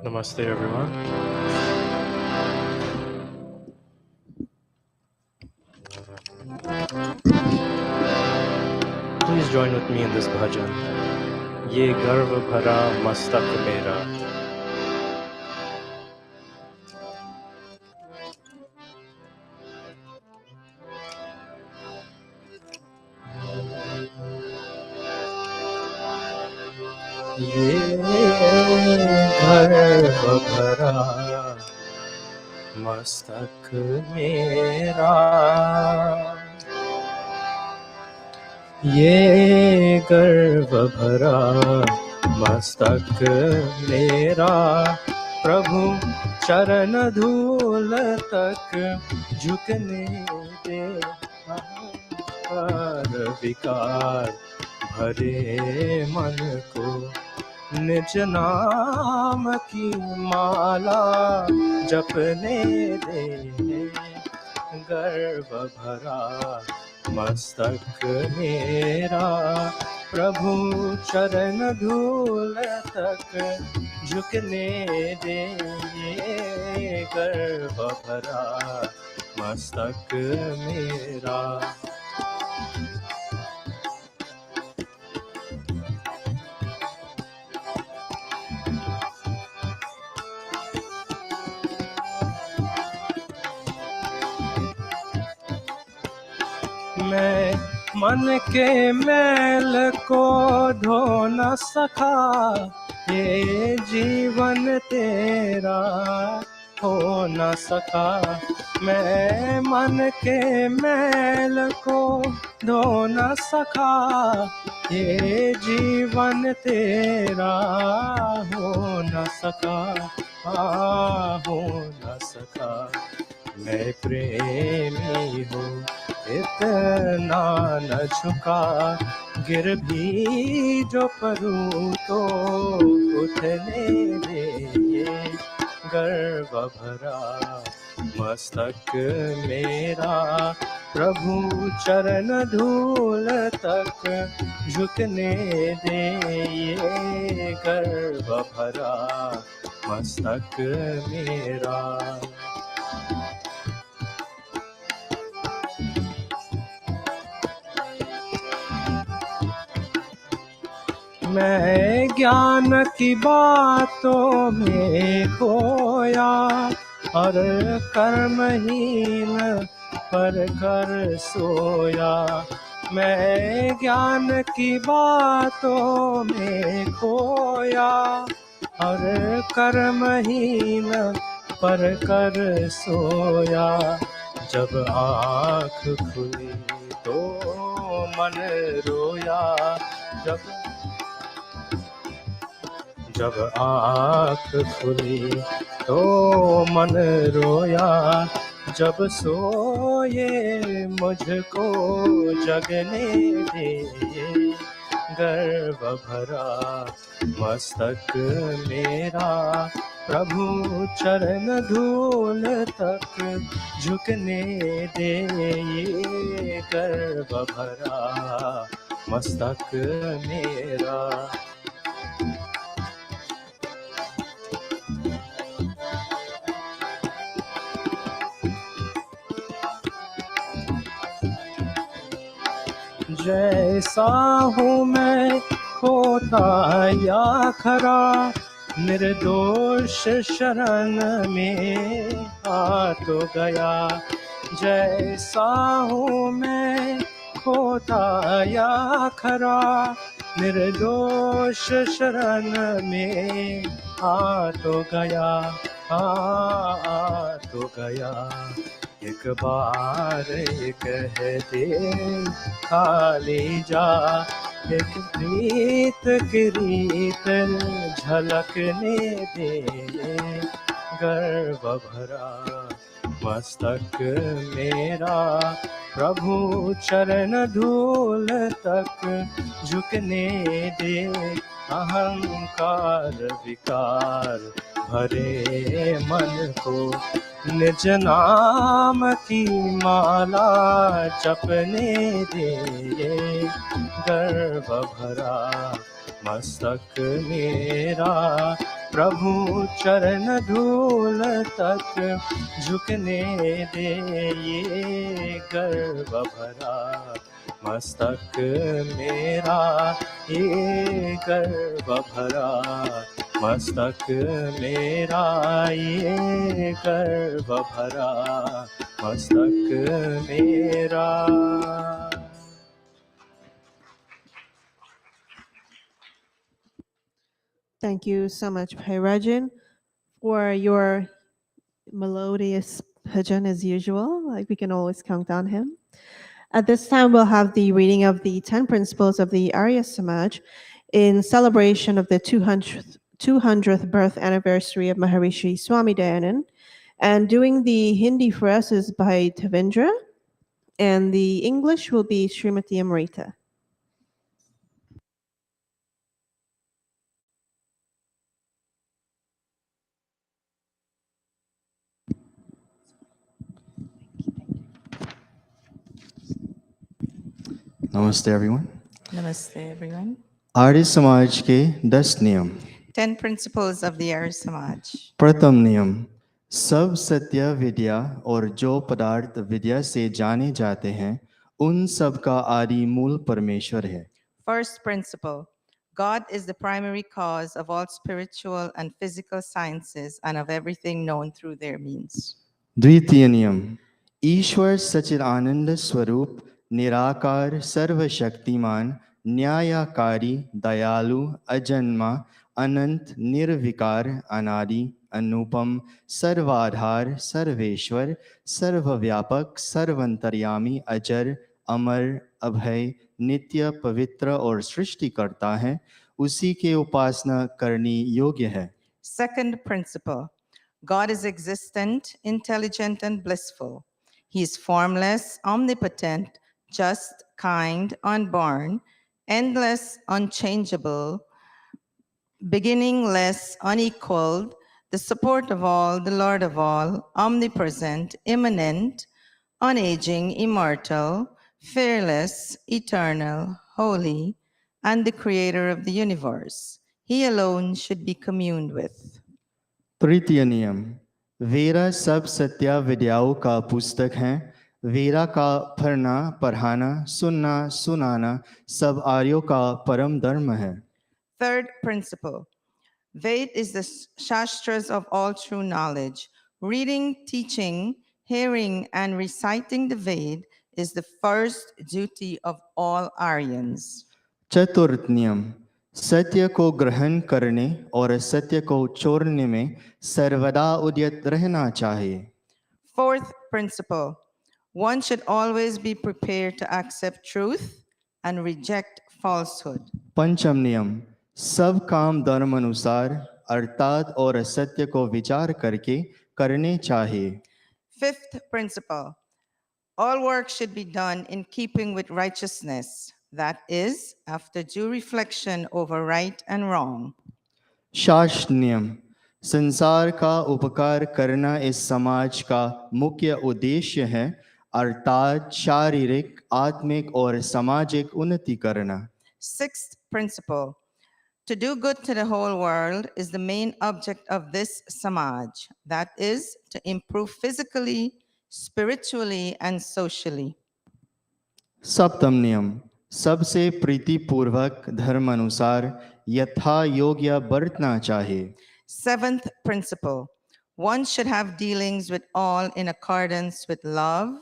Speaker 7: Namaste, everyone. Please join with me in this bhajan. Ye garv bhara mastak mera. Ye garv bhara mastak mera. ये गर्व भरा मस्तक मेरा प्रभु चरण धूल तक झुकने दे अहंकार विकार भरे मन को निज नाम की माला जपने दे गर्व भरा मस्तक मेरा प्रभु चरण धूल तक झुकने दे गर्व भरा मस्तक मेरा मैं मन के मैल को धो न सका ये जीवन तेरा हो न सका मैं मन के मैल को धो न सका ये जीवन तेरा हो न सका हो न सका मैं प्रेमी हूँ इतना न झुका गिर भी जो परूं तो उठने दे गर्व भरा मस्तक मेरा प्रभु चरण धूल तक झुकने दे ये गर्व भरा मस्तक मेरा मैं ज्ञान की बातों में खोया और कर्महीन पर कर सोया मैं ज्ञान की बातों में खोया और कर्महीन पर कर सोया जब आँख खुली तो मन रोया जब आँख खुली तो मन रोया जब सोए मुझको जगने दे गर्व भरा मस्तक मेरा प्रभु चरण धूल तक झुकने दे ये गर्व भरा मस्तक मेरा जैसा हूँ मैं खोता या खरा निर्दोष शरण में आ तो गया जैसा हूँ मैं खोता या खरा निर्दोष शरण में आ तो गया तो गया एक बार ये कह दे खाली जा, एक प्रीत की रीत झलकने दे, गर्व भरा मस्तक मेरा प्रभु चरण धूल तक झुकने दे, अहंकार विकार भरे मन को निज नाम की माला जपने दे, गर्व भरा मस्तक मेरा प्रभु चरण धूल तक झुकने दे, ये गर्व भरा मस्तक मेरा, ये गर्व भरा मस्तक मेरा, ये गर्व भरा मस्तक मेरा.
Speaker 6: Thank you so much, Bhai Rajan, for your melodious bhajan as usual. Like we can always count on him. At this time, we'll have the reading of the 10 principles of the Arya Samaj in celebration of the 200th birth anniversary of Maharishi Swami Dayanand. And doing the Hindi for us is by Tavindra, and the English will be Srimati Amrita.
Speaker 3: Namaste everyone.
Speaker 8: Namaste, everyone.
Speaker 3: Arya Samaj के 10 नियम.
Speaker 8: 10 principles of the Arya Samaj.
Speaker 3: प्रथम नियम, सब सत्य विद्या और जो पदार्थ विद्या से जाने जाते हैं उन सब का आदि मूल परमेश्वर है.
Speaker 8: First principle, God is the primary cause of all spiritual and physical sciences and of everything known through their means.
Speaker 3: द्वितीय नियम, ईश्वर सच्चिदानंद स्वरूप निराकार सर्वशक्तिमान न्यायकारी दयालु अजन्मा अनंत निर्विकार अनादि अनुपम सर्वाधार सर्वेश्वर सर्वव्यापक सर्वंतर्यामी अजर अमर अभय नित्य पवित्र और सृष्टिकर्ता है, उसी के उपासना करनी योग्य है.
Speaker 8: Second principle, God is existent, intelligent, and blissful. He is formless, omnipotent, just, kind, unborn, endless, unchangeable, beginningless, unequaled, the support of all, the Lord of all, omnipresent, immanent, unaging, immortal, fearless, eternal, holy, and the creator of the universe. He alone should be communed with.
Speaker 3: तृतीय नियम, vera सब सत्या विद्याओं का पुस्तक है. Vera का पढ़ना पढ़ाना सुनना सुनाना सब आर्यों का परम धर्म है.
Speaker 8: Third principle, Ved is the shastras of all true knowledge. Reading, teaching, hearing, and reciting the Ved is the first duty of all Aryans.
Speaker 3: चतुर्थ नियम, सत्य को ग्रहण करने और सत्य को छोड़ने में सर्वदा उद्यत रहना चाहिए.
Speaker 8: Fourth principle, one should always be prepared to accept truth and reject falsehood.
Speaker 3: पंचम नियम, सब काम धर्म अनुसार अर्थात और सत्य को विचार करके करने चाहिए.
Speaker 8: Fifth principle, all work should be done in keeping with righteousness, that is, after due reflection over right and wrong.
Speaker 3: शास्त्र नियम, संसार का उपकार करना इस समाज का मुख्य उद्देश्य है, अर्थात शारीरिक आत्मिक और सामाजिक उन्नति करना.
Speaker 8: Sixth principle, to do good to the whole world is the main object of this Samaj, that is, to improve physically, spiritually, and socially.
Speaker 3: सप्तम नियम, सबसे प्रीतिपूर्वक धर्म अनुसार यथा योग्य बरतना चाहिए.
Speaker 8: Seventh principle, one should have dealings with all in accordance with love,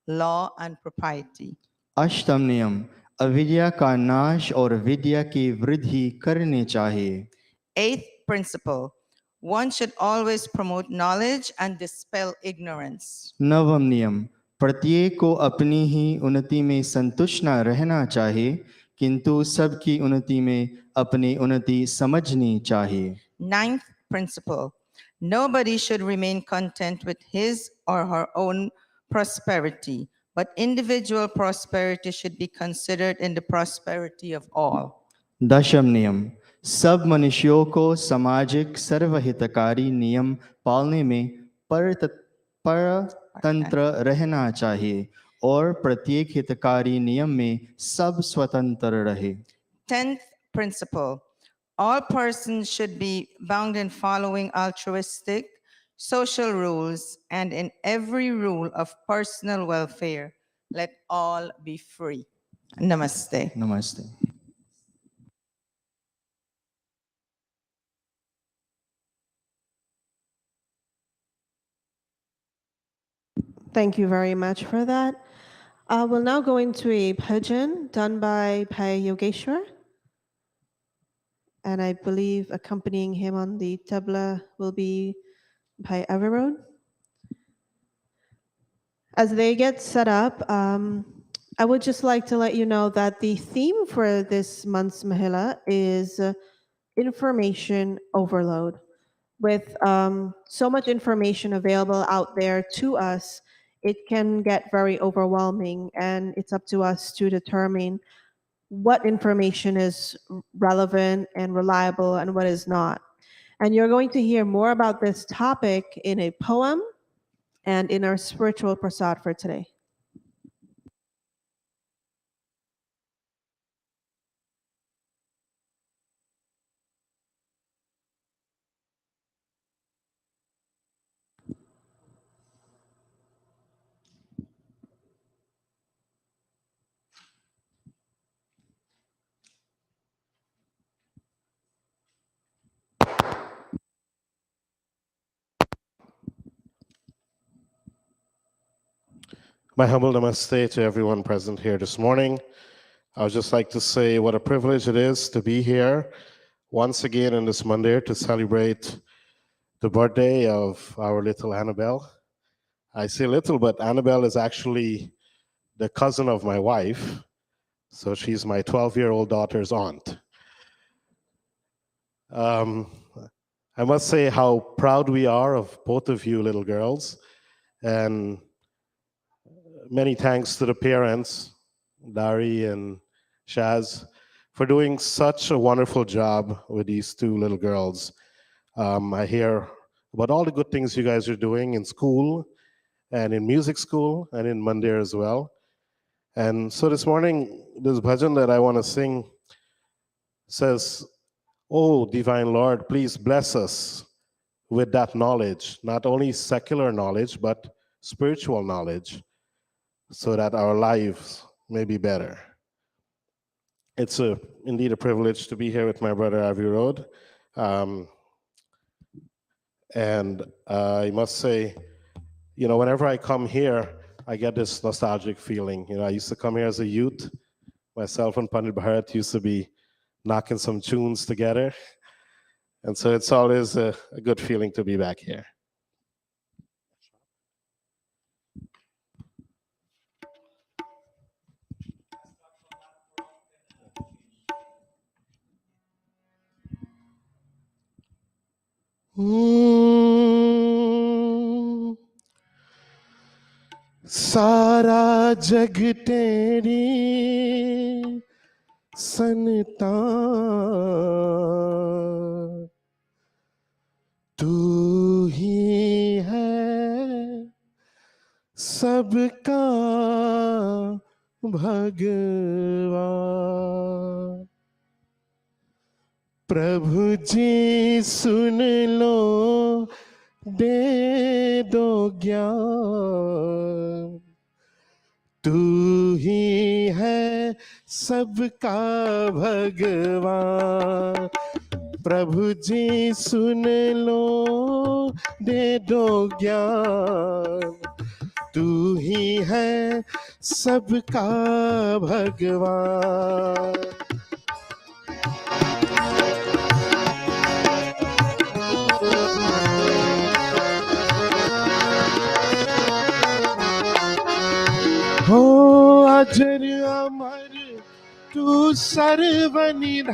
Speaker 8: law, and propriety.
Speaker 3: अष्टम नियम, अविद्या का नाश और विद्या की वृद्धि करनी चाहिए.
Speaker 8: Eighth principle, One should always promote knowledge and dispel ignorance.
Speaker 2: नवम नियम, प्रत्येक को अपनी ही उन्नति में संतुष्ट न रहना चाहिए, किंतु सबकी उन्नति में अपनी उन्नति समझनी चाहिए।
Speaker 8: Ninth principle, nobody should remain content with his or her own prosperity, but individual prosperity should be considered in the prosperity of all.
Speaker 2: दशम नियम, सब मनुष्यों को सामाजिक सर्वहितकारी नियम पालने में परतंत्र रहना चाहिए और प्रत्येक हितकारी नियम में सब स्वतंत्र रहे।
Speaker 8: 10th principle, all persons should be bound in following altruistic social rules, and in every rule of personal welfare, let all be free. Namaste.
Speaker 2: नमस्ते।
Speaker 6: Thank you very much for that. We'll now go into a bhajan done by Bhai Yogeshwar. And I believe accompanying him on the tabla will be Bhai Avirod. As they get set up, I would just like to let you know that the theme for this month's Mahila is information overload. With so much information available out there to us, it can get very overwhelming, and it's up to us to determine what information is relevant and reliable and what is not. And you're going to hear more about this topic in a poem and in our spiritual prasad for today.
Speaker 5: My humble namaste to everyone present here this morning. I would just like to say what a privilege it is to be here once again on this Monday to celebrate the birthday of our little Annabelle. I say little, but Annabelle is actually the cousin of my wife. So she's my 12-year-old daughter's aunt. I must say how proud we are of both of you little girls. And many thanks to the parents, Dari and Shaz, for doing such a wonderful job with these two little girls. I hear about all the good things you guys are doing in school and in music school and in Mandir as well. And so this morning, this bhajan that I want to sing says, "Oh, Divine Lord, please bless us with that knowledge, not only secular knowledge, but spiritual knowledge, so that our lives may be better." It's indeed a privilege to be here with my brother Avirod. And I must say, whenever I come here, I get this nostalgic feeling. I used to come here as a youth. Myself and Pandit Bharat used to be knocking some tunes together. And so it's always a good feeling to be back here. सारा जग तेरी संतान, तू ही है सबका भगवान। प्रभु जी सुन लो, दे दो ज्ञान, तू ही है सबका भगवान। प्रभु जी सुन लो, दे दो ज्ञान, तू ही है सबका भगवान। हो अजर अमर तू सर्वनिधान,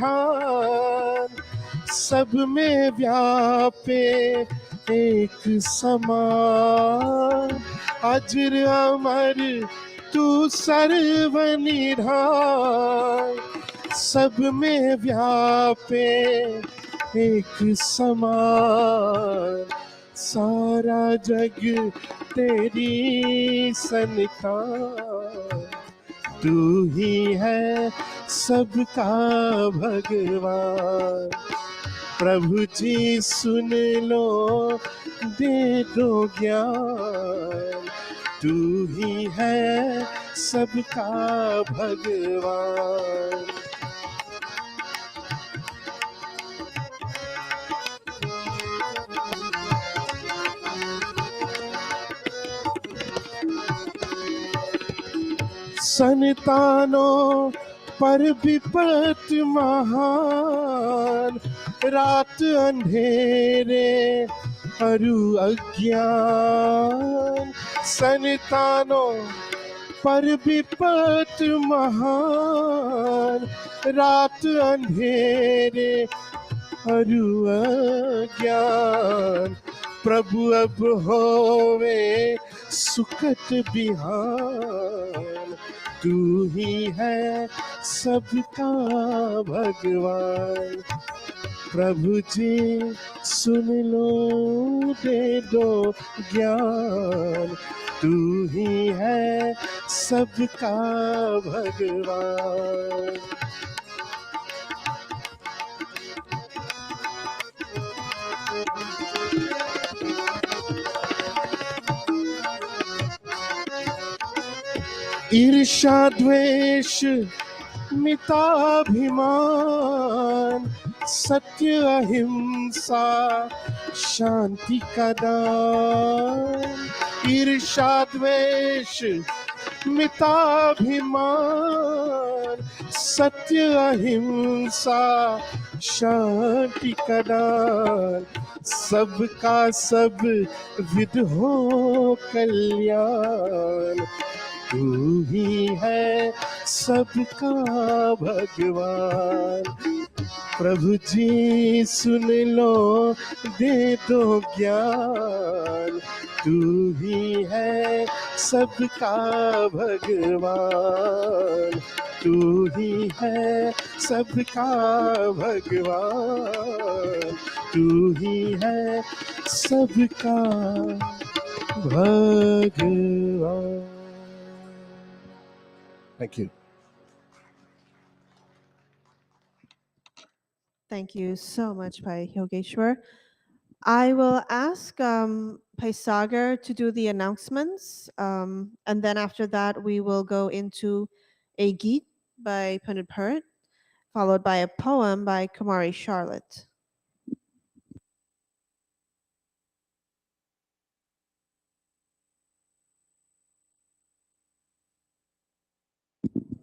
Speaker 5: सब में व्यापे एक समान। अजर अमर तू सर्वनिधान, सब में व्यापे एक समान। सारा जग तेरी संतान, तू ही है सबका भगवान। प्रभु जी सुन लो, दे दो ज्ञान, तू ही है सबका भगवान। संतानों पर विपत महान, रात अंधेरे अरु अज्ञान। संतानों पर विपत महान, रात अंधेरे अरु अज्ञान। प्रभु अब होवे सुखत बिहान, तू ही है सबका भगवान। प्रभु जी सुन लो, दे दो ज्ञान, तू ही है सबका भगवान। ईर्ष्या द्वेष मिताभिमान, सत्य अहिंसा शांति का दान। ईर्ष्या द्वेष मिताभिमान, सत्य अहिंसा शांति का दान। सबका सब विध हो कल्याण, तू ही है सबका भगवान। प्रभु जी सुन लो, दे दो ज्ञान, तू ही है सबका भगवान। तू ही है सबका भगवान, तू ही है सबका भगवान। Thank you.
Speaker 6: Thank you so much, Pai Yogeshwar. I will ask Pai Sagar to do the announcements, and then after that we will go into a Geet by Pandit Bharat, followed by a poem by Kumari Charlotte.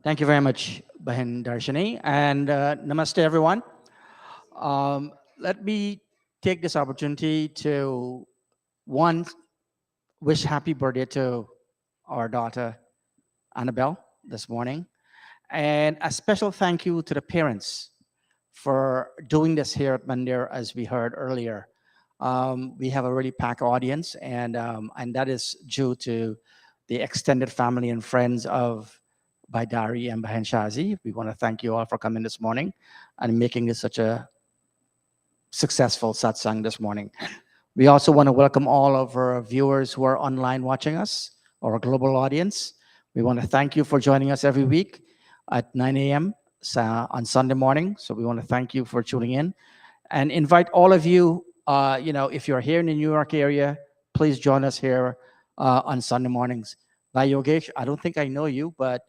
Speaker 9: Thank you very much, Bahin Darshani, and namaste, everyone. Let me take this opportunity to, one, wish happy birthday to our daughter, Annabelle, this morning, and a special thank you to the parents for doing this here at Mandir, as we heard earlier. We have a really packed audience, and that is due to the extended family and friends of Baidari and Bahen Shazi. We want to thank you all for coming this morning and making this such a successful satsang this morning. We also want to welcome all of our viewers who are online watching us, our global audience. We want to thank you for joining us every week at 9 a.m. On Sunday morning. So we want to thank you for tuning in and invite all of you, if you're here in the New York area, please join us here on Sunday mornings. Bhai Yogesh, I don't think I know you, but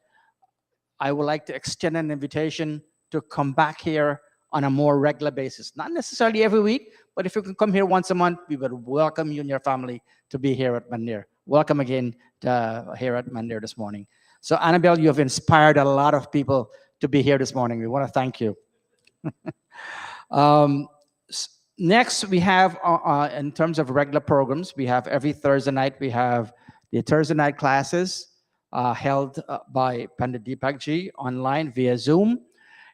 Speaker 9: I would like to extend an invitation to come back here on a more regular basis. Not necessarily every week, but if you can come here once a month, we would welcome you and your family to be here at Mandir. Welcome again to here at Mandir this morning. So Annabelle, you have inspired a lot of people to be here this morning. We want to thank you. Next, we have, in terms of regular programs, we have every Thursday night, we have the Thursday night classes held by Pandit Deepakji online via Zoom.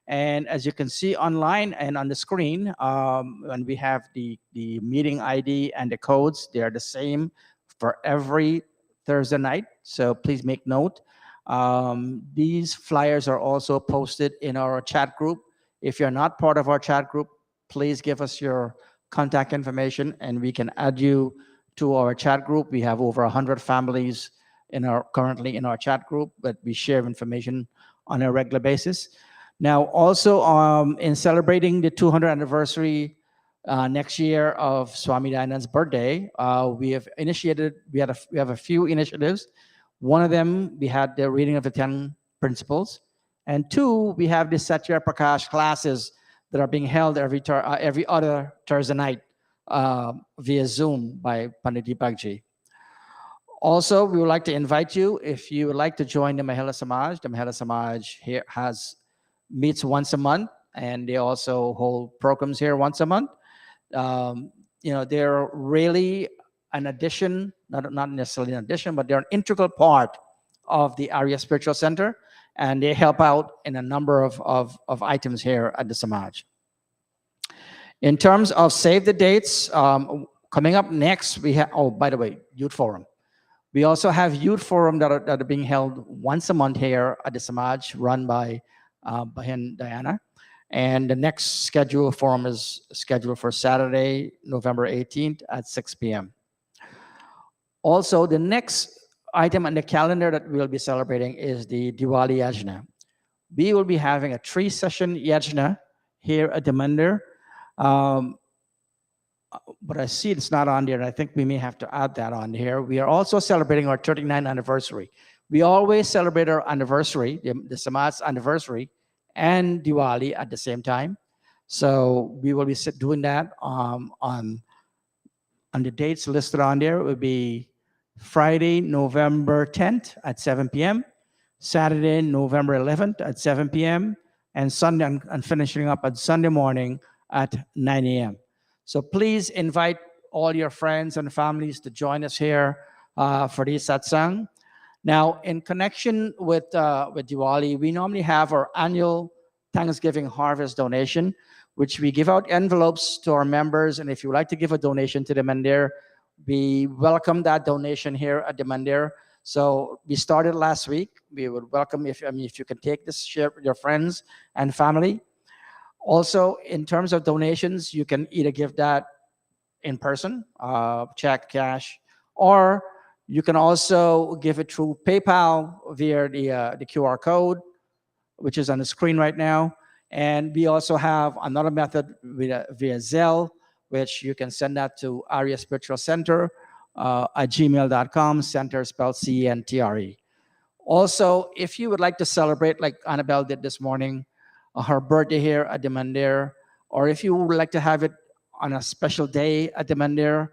Speaker 9: And as you can see online and on the screen, when we have the meeting ID and the codes, they are the same for every Thursday night. So please make note. These flyers are also posted in our chat group. If you're not part of our chat group, please give us your contact information and we can add you to our chat group. We have over 100 families currently in our chat group, but we share information on a regular basis. Now, also in celebrating the 200th anniversary next year of Swami Dayanand's birthday, we have a few initiatives. One of them, we had the reading of the 10 principles, and two, we have the Satya Prakash classes that are being held every other Thursday night via Zoom by Pandit Deepakji. Also, we would like to invite you, if you would like to join the Mahila Samaj here meets once a month, and they also hold programs here once a month. They're really an addition, not necessarily an addition, but they're an integral part of the Arya Spiritual Center, and they help out in a number of items here at the Samaj. In terms of save the dates, coming up next, we have, oh, by the way, Youth Forum. We also have Youth Forum that are being held once a month here at the Samaj, run by Bahin Diana. And the next scheduled forum is scheduled for Saturday, November 18th at 6 p.m. Also, the next item on the calendar that we'll be celebrating is the Diwali Yajna. We will be having a 3-session Yajna here at the Mandir. But I see it's not on there, and I think we may have to add that on here. We are also celebrating our 39th anniversary. We always celebrate our anniversary, the Samaj's anniversary, and Diwali at the same time. So we will be doing that on the dates listed on there. It will be Friday, November 10th at 7 p.m., Saturday, November 11th at 7 p.m., and Sunday, and finishing up at Sunday morning at 9 a.m. So please invite all your friends and families to join us here for this satsang. Now, in connection with Diwali, we normally have our annual Thanksgiving harvest donation, which we give out envelopes to our members. And if you would like to give a donation to the Mandir, we welcome that donation here at the Mandir. So we started last week. We would welcome if you can take this, share with your friends and family. Also, in terms of donations, you can either give that in person, check, cash, or you can also give it through PayPal via the QR code, which is on the screen right now. And we also have another method via Zelle, which you can send that to Arya Spiritual Center at gmail.com, center spelled C-E-N-T-R-E. Also, if you would like to celebrate, like Annabelle did this morning, her birthday here at the Mandir, or if you would like to have it on a special day at the Mandir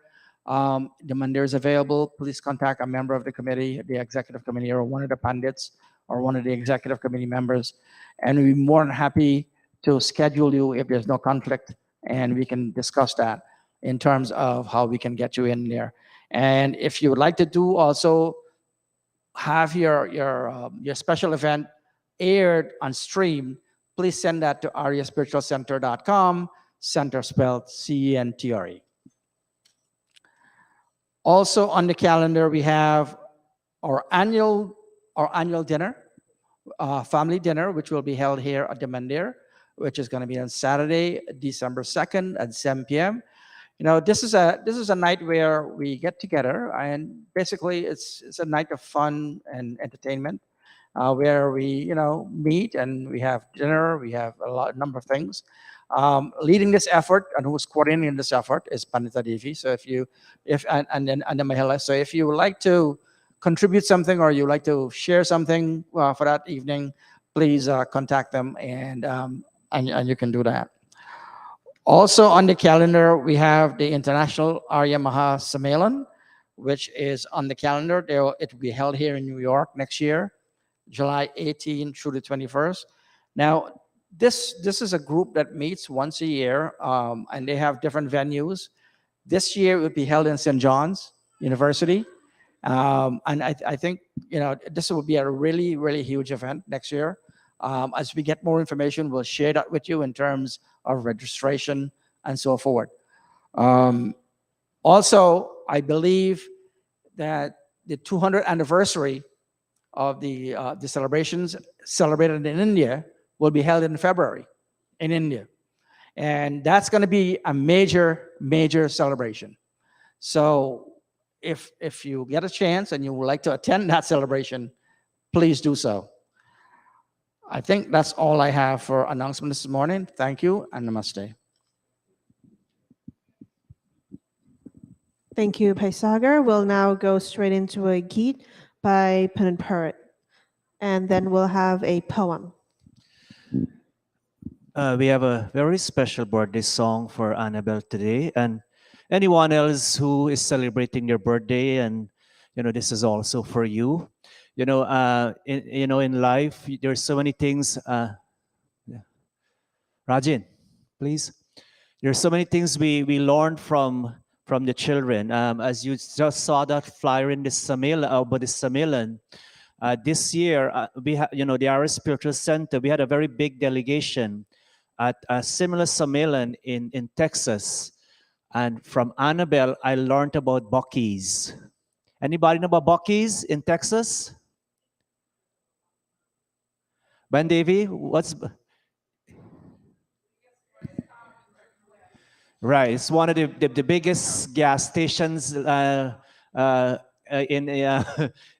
Speaker 9: is available. Please contact a member of the committee, the executive committee, or one of the pandits, or one of the executive committee members, and we'd be more than happy to schedule you if there's no conflict, and we can discuss that in terms of how we can get you in there. And if you would like to do also have your special event aired on stream, please send that to aryaspiritualcenter.com, center spelled C-E-N-T-R-E. Also on the calendar, we have our annual dinner, family dinner, which will be held here at the Mandir, which is going to be on Saturday, December 2nd at 7 p.m. This is a night where we get together, and basically it's a night of fun and entertainment, where we meet and we have dinner. We have a number of things. Leading this effort and who's coordinating this effort is Pandita Devi. So and then Mahila. So if you would like to contribute something or you would like to share something for that evening, please contact them and you can do that. Also on the calendar, we have the International Arya Maha Sammelan, which is on the calendar. It will be held here in New York next year, July 18 through the 21st. Now, this is a group that meets once a year, and they have different venues. This year it will be held in St. John's University. And I think this will be a really, really huge event next year. As we get more information, we'll share that with you in terms of registration and so forth. Also, I believe that the 200th anniversary of the celebrations celebrated in India will be held in February in India. And that's going to be a major, major celebration. So if you get a chance and you would like to attend that celebration, please do so. I think that's all I have for announcement this morning. Thank you and namaste.
Speaker 6: Thank you, Paisagar. We'll now go straight into a Geet by Pen Parrot, and then we'll have a poem.
Speaker 3: We have a very special birthday song for Annabelle today, and anyone else who is celebrating their birthday, and this is also for you. In life, there's so many things. Rajin, please. There's so many things we learned from the children. As you just saw that flyer in the Sammelan, this year we have, the Irish Spiritual Center, we had a very big delegation at a similar Sammelan in Texas. And from Annabelle, I learned about buckies. Anybody know about buckies in Texas? Ben Davy, what's... Right, it's one of the biggest gas stations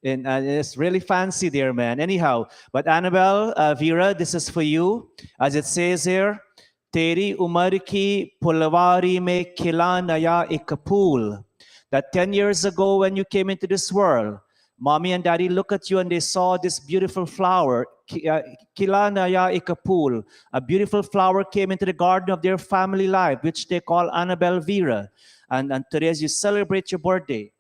Speaker 3: it's really fancy there, man. Anyhow, but Annabelle, Vera, this is for you. As it says here, Teri umar ki pulwari mein khila naya ek pool. That 10 years ago when you came into this world, mommy and daddy look at you and they saw this beautiful flower. Khila naya ek pool. A beautiful flower came into the garden of their family life, which they call Annabelle Vera. And today as you celebrate your birthday,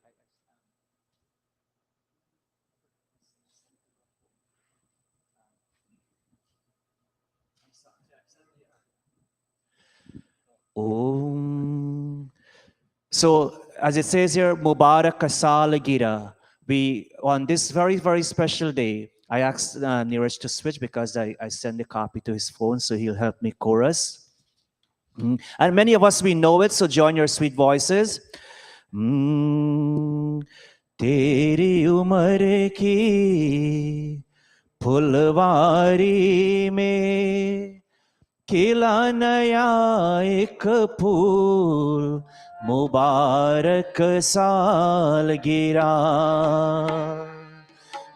Speaker 3: So as it says here, Mubarak Kasalagira. We, on this very, very special day, I asked Neeraj to switch because I sent a copy to his phone, so he'll help me chorus. And many of us, we know it, so join your sweet voices. Teri umar ki pulwari mein खिला नया एक फूल मुबारक साल गिरा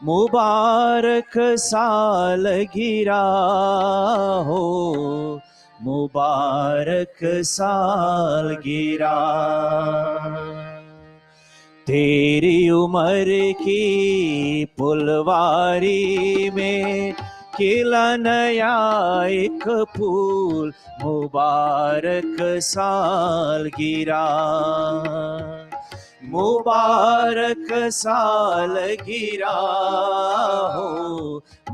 Speaker 3: मुबारक साल गिरा हो मुबारक साल गिरा तेरी उम्र की फुलवारी में खिला नया एक फूल मुबारक साल गिरा मुबारक साल गिरा हो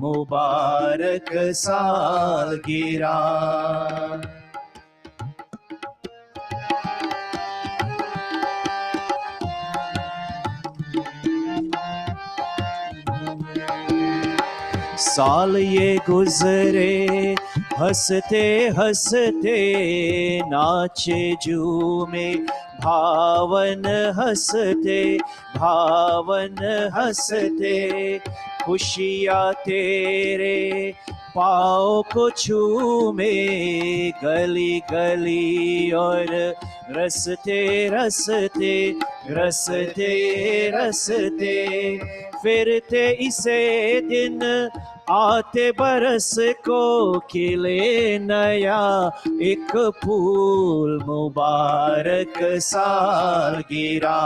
Speaker 3: मुबारक साल गिरा साल ये गुजरे हंसते हंसते नाचे झूमे भावन हंसते खुशियाँ तेरे पाँव को छूमे गली गली और रसते रसते रसते रसते फिरते इसे दिन आते बरस को खिले नया एक फूल मुबारक साल गिरा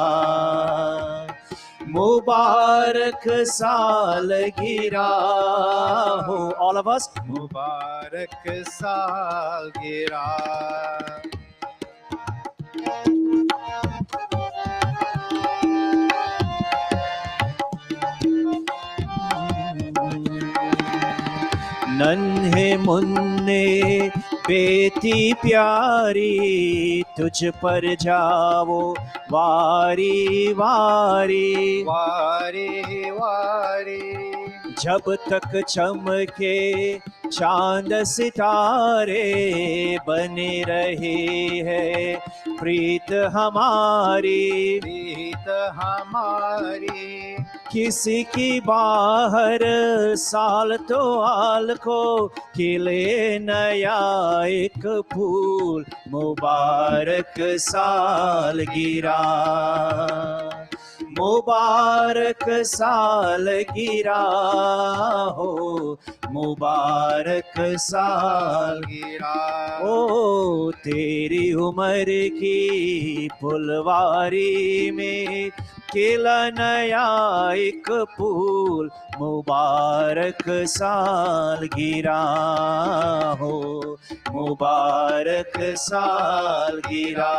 Speaker 3: मुबारक साल गिरा हो all of us मुबारक साल गिरा नन्हे मुन्ने बेटी प्यारी तुझ पर जाओ वारी वारी
Speaker 2: वारी वारी
Speaker 3: जब तक चमके चांद सितारे बने रहे है प्रीत हमारी
Speaker 2: प्रीत हमारी
Speaker 3: किसी की बाहर साल तो आल को खिले नया एक फूल मुबारक साल गिरा मुबारक साल गिरा हो मुबारक साल
Speaker 2: गिरा
Speaker 3: ओ तेरी उम्र की फुलवारी में खिला नया एक फूल मुबारक साल गिरा हो मुबारक साल गिरा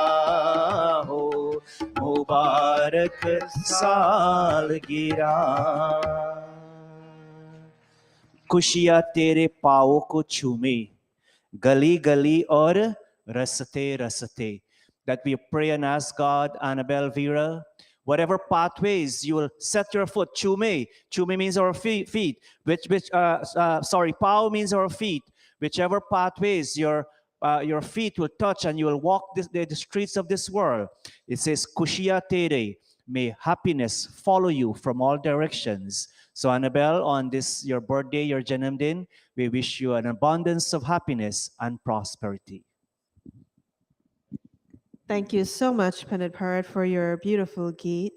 Speaker 3: हो मुबारक साल गिरा खुशियाँ तेरे पाँवों को चूमे गली गली और रस्ते रस्ते. That we pray and ask God, Annabelle, Vera, whatever pathways you will set your foot. Chume means our feet. Sorry, pao means our feet. Whichever pathways your feet will touch and you will walk the streets of this world. It says, Kushia Tere, may happiness follow you from all directions. So Annabelle, on this your birthday, your Janamdin, we wish you an abundance of happiness and prosperity.
Speaker 6: Thank you so much, Pandit Parrot, for your beautiful Geet.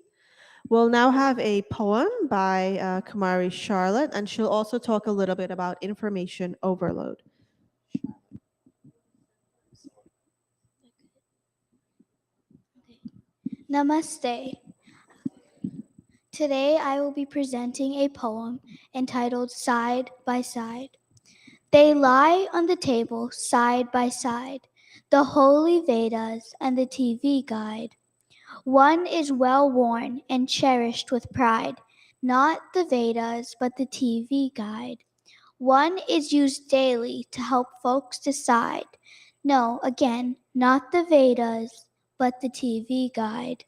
Speaker 6: We'll now have a poem by Kumari Charlotte, and she'll also talk a little bit about information overload.
Speaker 10: Namaste. Today I will be presenting a poem entitled Side by Side. They lie on the table side by side, the holy Vedas and the TV guide. One is well worn and cherished with pride, not the Vedas but the TV guide. One is used daily to help folks decide. No, again, not the Vedas but the TV guide.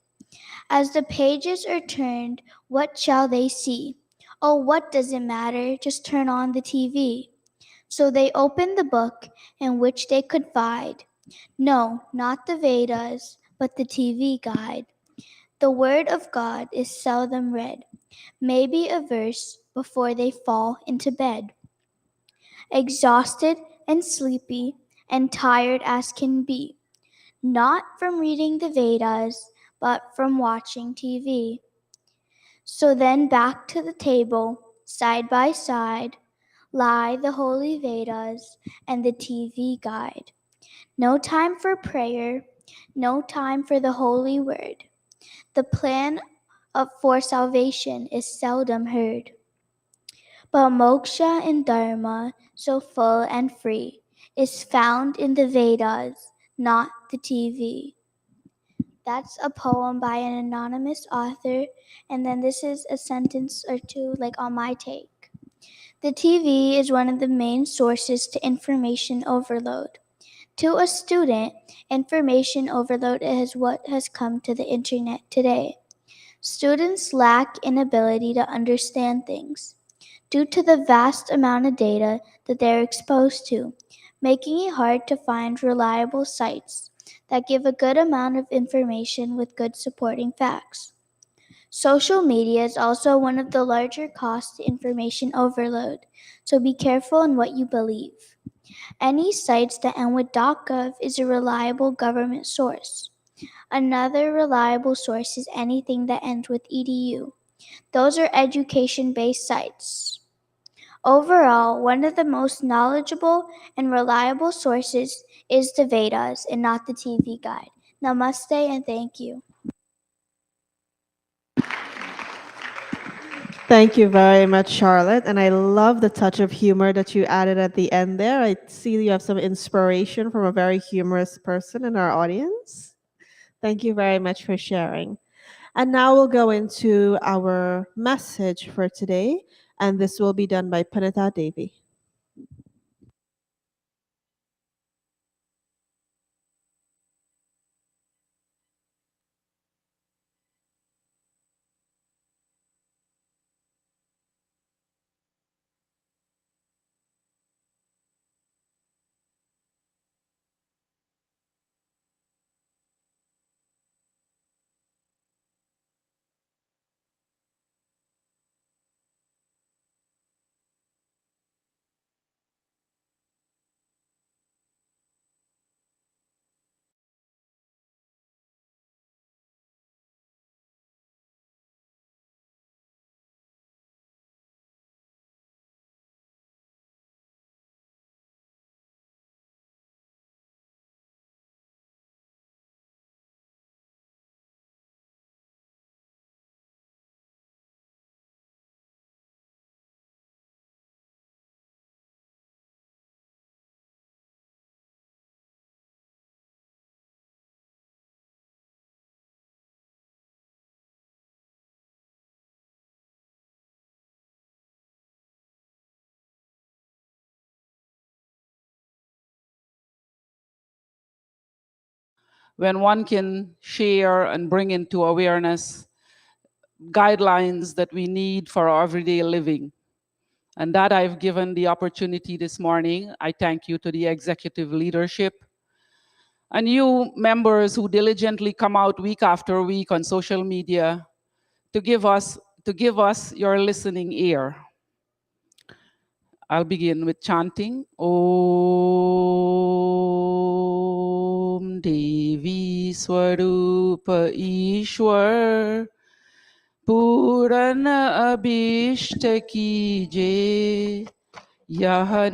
Speaker 10: As the pages are turned, what shall they see? Oh, what does it matter? Just turn on the TV. So they opened the book in which they could find. No, not the Vedas, but the TV guide. The Word of God is seldom read, maybe a verse before they fall into bed. Exhausted and sleepy and tired as can be, not from reading the Vedas, but from watching TV. So then back to the table, side by side, lie the holy Vedas and the TV guide. No time for prayer, no time for the holy word. The plan for salvation is seldom heard. But moksha and dharma, so full and free, is found in the Vedas, not the TV. That's a poem by an anonymous author, and then this is a sentence or two like on my take. The TV is one of the main sources to information overload. To a student, information overload is what has come to the internet today. Students lack inability to understand things due to the vast amount of data that they're exposed to, making it hard to find reliable sites that give a good amount of information with good supporting facts. Social media is also one of the larger costs to information overload, so be careful in what you believe. Any sites that end with .gov is a reliable government source. Another reliable source is anything that ends with .edu. Those are education-based sites. Overall, one of the most knowledgeable and reliable sources is the Vedas and not the TV guide. Namaste and thank you.
Speaker 6: Thank you very much, Charlotte. And I love the touch of humor that you added at the end there. I see you have some inspiration from a very humorous person in our audience. Thank you very much for sharing. And now we'll go into our message for today, and this will be done by Panita Devi.
Speaker 11: when one can share and bring into awareness guidelines that we need for our everyday living. And that I've given the opportunity this morning. I thank you to the executive leadership and you members who diligently come out week after week on social media to give us your listening ear. I'll begin with chanting Om Devi Swarupa Ishwar Purana Abhishta Ki Jai Yah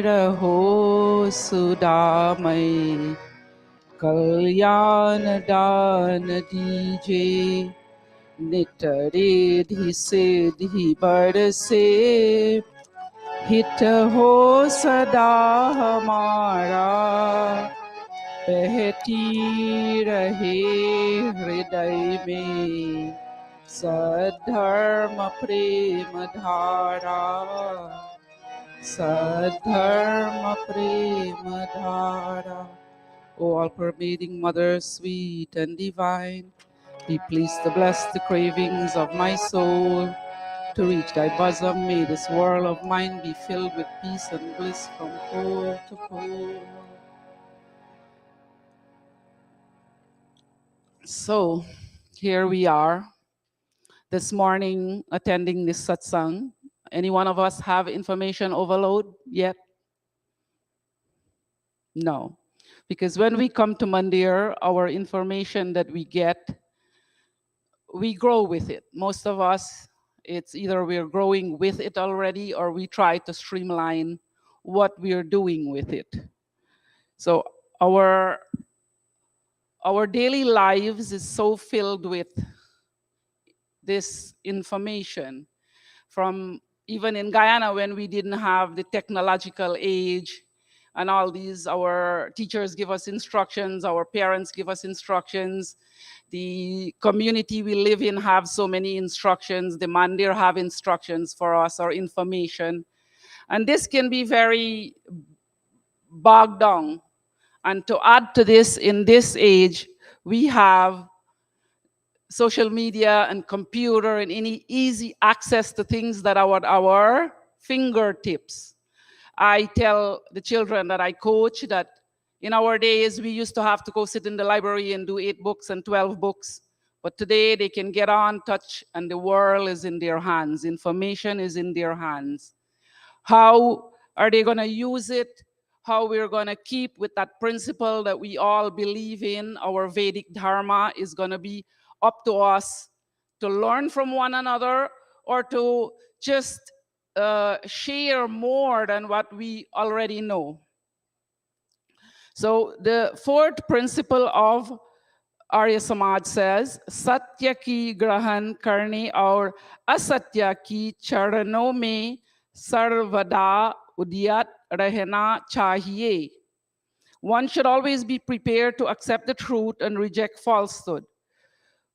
Speaker 11: Raho Sudamai Kalyan Dan Dije नित रिधि सिद्धि बरसे हित हो सदा हमारा बहती रहे हृदय में सद्धर्म प्रेम धारा सद्धर्म प्रेम धारा O all-pervading Mother, sweet and divine, be pleased to bless the cravings of my soul. To reach thy bosom, may this world of mine be filled with peace and bliss from pole to pole. So, here we are, this morning attending this satsang. Any one of us have information overload yet? No. Because when we come to Mandir, our information that we get, we grow with it. Most of us, it's either we're growing with it already or we try to streamline what we're doing with it. So our daily lives is so filled with this information. From even in Guyana, when we didn't have the technological age and all these, our teachers give us instructions, our parents give us instructions, the community we live in have so many instructions, the Mandir have instructions for us or information. And this can be very bogged down. And to add to this, in this age, we have social media and computer and any easy access to things that are at our fingertips. I tell the children that I coach that in our days, we used to have to go sit in the library and do 8 books and 12 books. But today they can get on, touch, and the world is in their hands. Information is in their hands. How are they going to use it? How we're going to keep with that principle that we all believe in, our Vedic Dharma, is going to be up to us to learn from one another or to just share more than what we already know. So the fourth principle of Arya Samaj says, Satya ki grahan karne aur asatya ki charano mein sarvada udyat rehna chahiye. One should always be prepared to accept the truth and reject falsehood.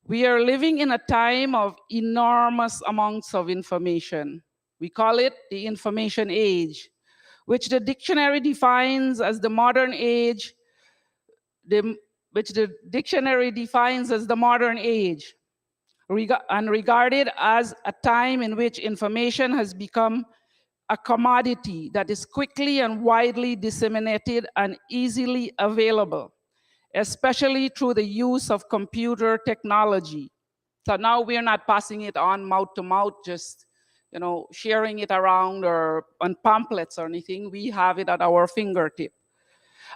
Speaker 11: We are living in a time of enormous amounts of information. We call it the information age, which the dictionary defines as the modern age, which the dictionary defines as the modern age, and regarded as a time in which information has become a commodity that is quickly and widely disseminated and easily available, especially through the use of computer technology. So now we're not passing it on mouth to mouth, just sharing it around or on pamphlets or anything. We have it at our fingertip.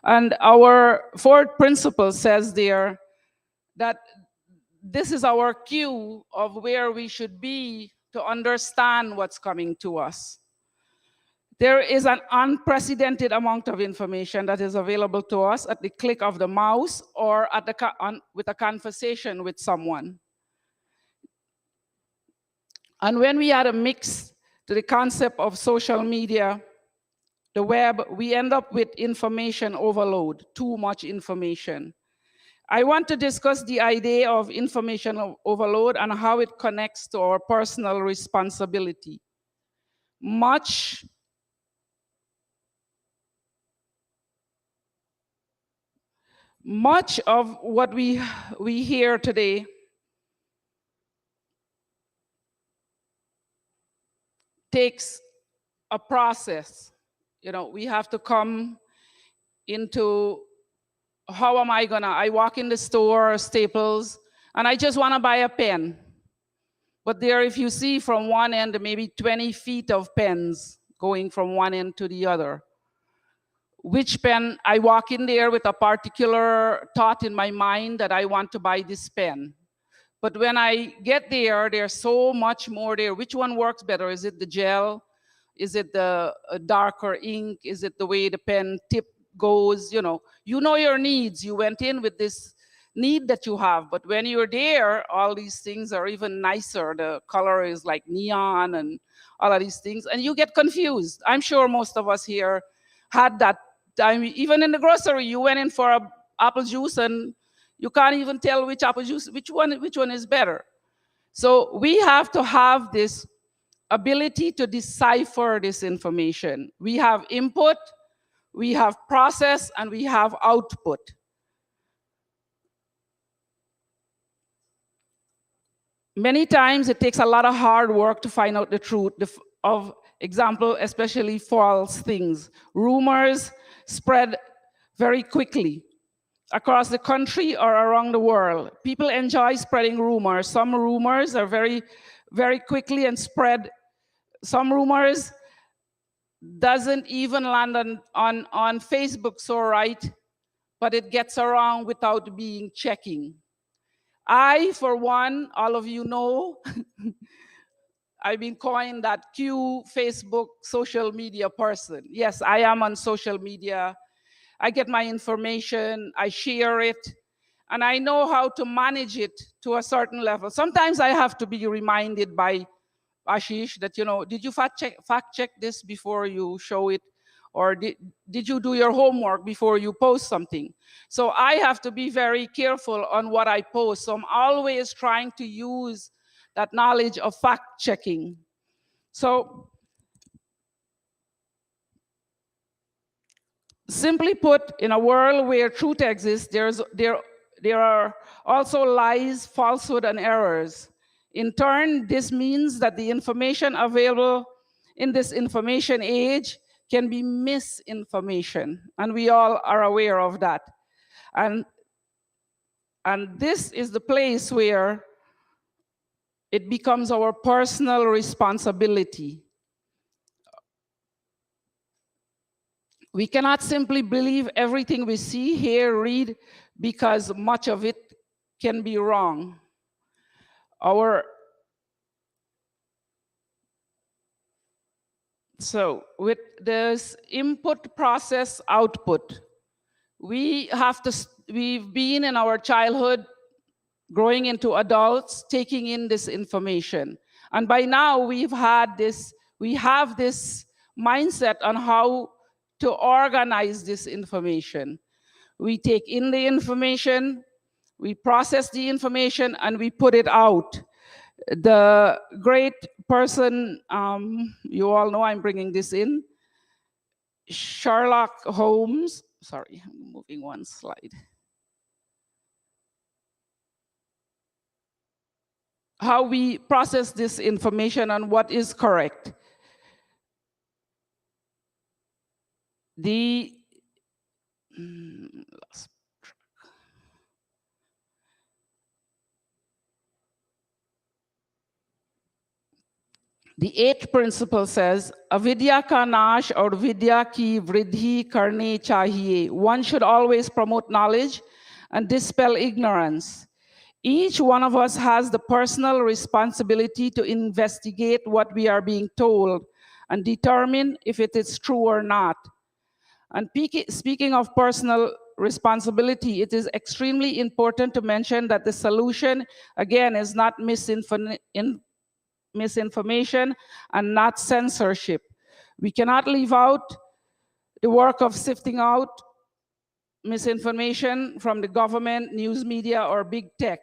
Speaker 11: And our fourth principle says there that this is our cue of where we should be to understand what's coming to us. There is an unprecedented amount of information that is available to us at the click of the mouse or at with a conversation with someone. And when we add a mix to the concept of social media, the web, we end up with information overload, too much information. I want to discuss the idea of information overload and how it connects to our personal responsibility. Much Much of what we hear today takes a process. You know, we have to come into how am I gonna, I walk in the store, Staples, and I just wanna buy a pen. But there, if you see from one end, maybe 20 feet of pens going from one end to the other. Which pen, I walk in there with a particular thought in my mind that I want to buy this pen. But when I get there, there's so much more there. Which one works better? Is it the gel? Is it the darker ink? Is it the way the pen tip goes? You know your needs. You went in with this need that you have. But when you're there, all these things are even nicer. The color is like neon and all of these things. And you get confused. I'm sure most of us here had that time. Even in the grocery, you went in for an apple juice and you can't even tell which apple juice, which one is better. So we have to have this ability to decipher this information. We have input, we have process, and we have output. Many times it takes a lot of hard work to find out the truth of example, especially false things. Rumors spread very quickly across the country or around the world. People enjoy spreading rumors. Some rumors are very, very quickly and spread. Some rumors doesn't even land on Facebook so right, but it gets around without being checking. I, for one, all of you know, I've been coined that Q Facebook social media person. Yes, I am on social media. I get my information, I share it, and I know how to manage it to a certain level. Sometimes I have to be reminded by Ashish that, did you fact check this before you show it? Or did you do your homework before you post something? So I have to be very careful on what I post. So I'm always trying to use that knowledge of fact checking. So simply put, in a world where truth exists, there are also lies, falsehood, and errors. In turn, this means that the information available in this information age can be misinformation, and we all are aware of that. And this is the place where it becomes our personal responsibility. We cannot simply believe everything we see, hear, read, because much of it can be wrong. So with this input, process, output, we've been in our childhood, growing into adults, taking in this information. And by now we have this mindset on how to organize this information. We take in the information, we process the information, and we put it out. The great person, you all know I'm bringing this in, Sherlock Holmes, sorry, I'm moving one slide. How we process this information and what is correct. The 8th principle says, avidya ka nash aur vidya ki vridhi karni chahiye. One should always promote knowledge and dispel ignorance. Each one of us has the personal responsibility to investigate what we are being told and determine if it is true or not. And speaking of personal responsibility, it is extremely important to mention that the solution, again, is not misinformation and not censorship. We cannot leave out the work of sifting out misinformation from the government, news media, or big tech.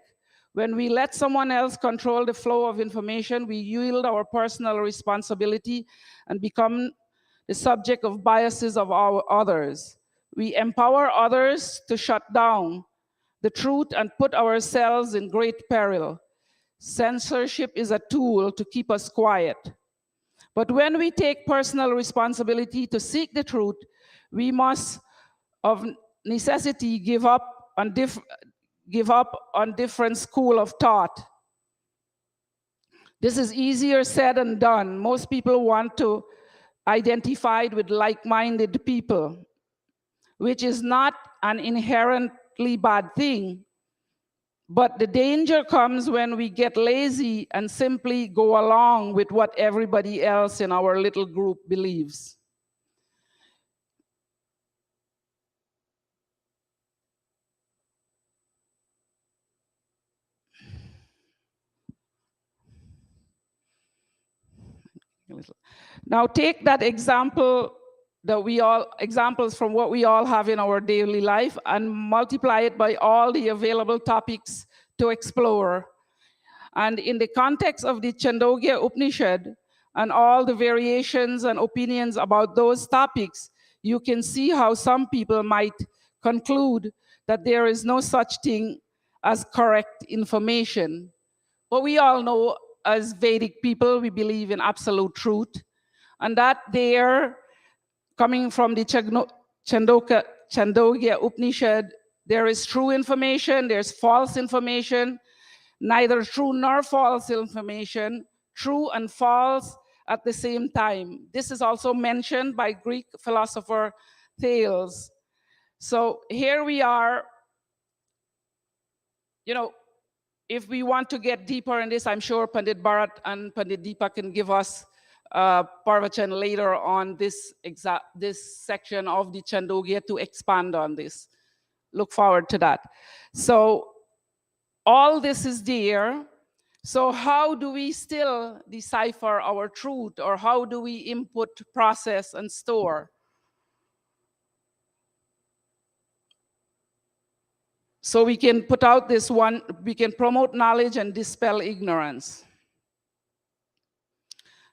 Speaker 11: When we let someone else control the flow of information, we yield our personal responsibility and become the subject of biases of our others. We empower others to shut down the truth and put ourselves in great peril. Censorship is a tool to keep us quiet. But when we take personal responsibility to seek the truth, we must, of necessity, give up on different school of thought. This is easier said than done. Most people want to identify with like-minded people, which is not an inherently bad thing. But the danger comes when we get lazy and simply go along with what everybody else in our little group believes. Now take that example examples from what we all have in our daily life and multiply it by all the available topics to explore. And in the context of the Chandogya Upanishad and all the variations and opinions about those topics, you can see how some people might conclude that there is no such thing as correct information. But we all know, as Vedic people, we believe in absolute truth, and that there, coming from the Chandogya Upanishad, there is true information, there's false information, neither true nor false information, true and false at the same time. This is also mentioned by Greek philosopher Thales. So here we are, if we want to get deeper in this, I'm sure Pandit Bharat and Pandit Deepa can give us Parvachan later on this section of the Chandogya to expand on this. Look forward to that. So all this is there. So how do we still decipher our truth, or how do we input, process, and store? So we can put out this one, we can promote knowledge and dispel ignorance.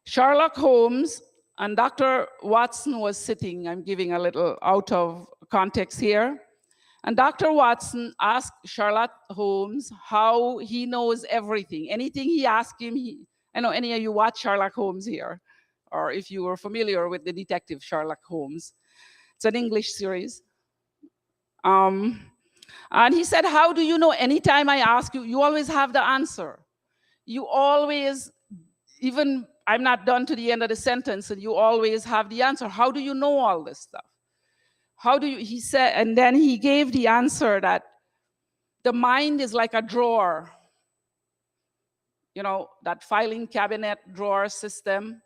Speaker 11: Sherlock Holmes and Dr. Watson was sitting, I'm giving a little out of context here. And Dr. Watson asked Sherlock Holmes how he knows everything. Anything he asked him, I know any of you watch Sherlock Holmes here, or if you were familiar with the detective Sherlock Holmes. It's an English series. And he said, how do you know? Anytime I ask you, you always have the answer. You always, even I'm not done to the end of the sentence, and you always have the answer. How do you know all this stuff? How do you, he said, and then he gave the answer that the mind is like a drawer, that filing cabinet drawer system.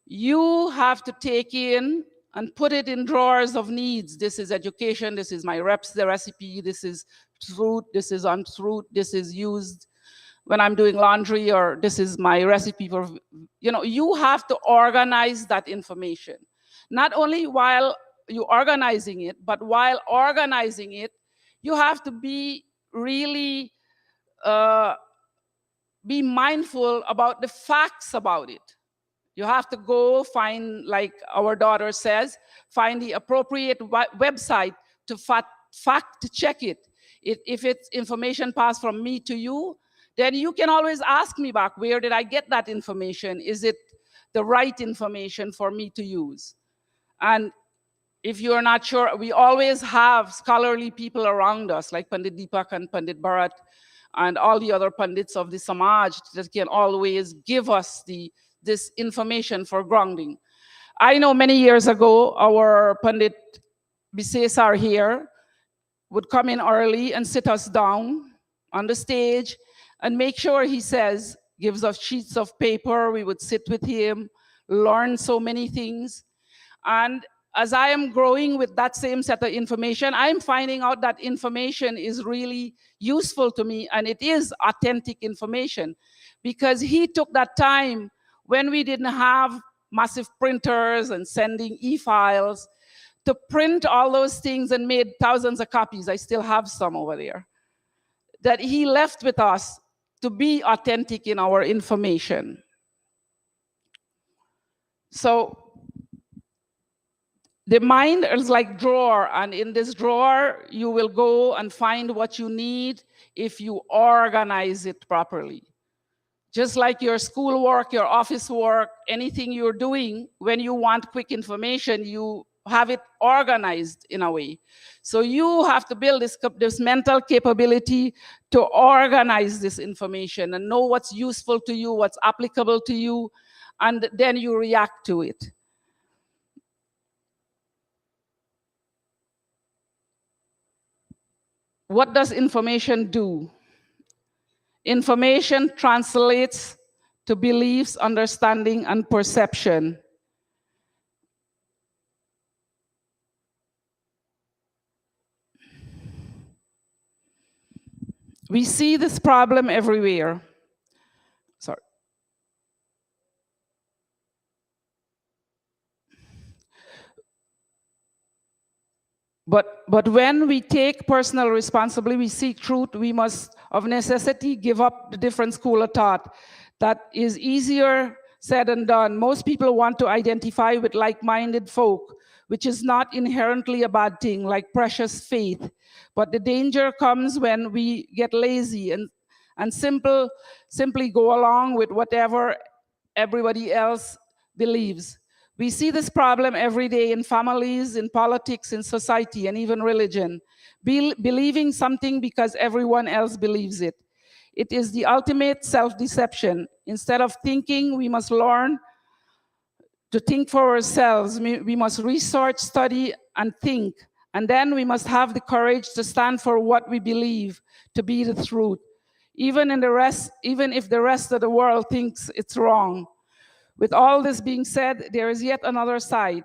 Speaker 11: You have to take in and put it in drawers of needs. This is education, this is the recipe, this is fruit, this is untruth, this is used when I'm doing laundry, or this is my recipe for, you have to organize that information. Not only while you're organizing it, but while organizing it, you have to be really be mindful about the facts about it. You have to go find, like our daughter says, find the appropriate website to fact check it. If it's information passed from me to you, then you can always ask me back, where did I get that information? Is it the right information for me to use? And if you're not sure, we always have scholarly people around us, like Pandit Deepak and Pandit Bharat, and all the other Pandits of the Samaj that can always give us this information for grounding. I know many years ago, our Pandit Bisesar here would come in early and sit us down on the stage and make sure he says, gives us sheets of paper, we would sit with him, learn so many things. And as I am growing with that same set of information, I'm finding out that information is really useful to me, and it is authentic information, because he took that time when we didn't have massive printers and sending e-files to print all those things and made thousands of copies. I still have some over there that he left with us to be authentic in our information. So the mind is like drawer, and in this drawer, you will go and find what you need if you organize it properly. Just like your schoolwork, your office work, anything you're doing, when you want quick information, you have it organized in a way. So you have to build this mental capability to organize this information and know what's useful to you, what's applicable to you, and then you react to it. What does information do? Information translates to beliefs, understanding, and perception. We see this problem everywhere. Sorry. But when we take personal responsibility, we seek truth, we must of necessity give up the different school of thought. That is easier said than done. Most people want to identify with like-minded folk, which is not inherently a bad thing, like precious faith. But the danger comes when we get lazy and simply go along with whatever everybody else believes. We see this problem every day in families, in politics, in society, and even religion. Believing something because everyone else believes it. It is the ultimate self-deception. Instead of thinking, we must learn to think for ourselves. We must research, study, and think. And then we must have the courage to stand for what we believe to be the truth. Even if the rest of the world thinks it's wrong. With all this being said, there is yet another side.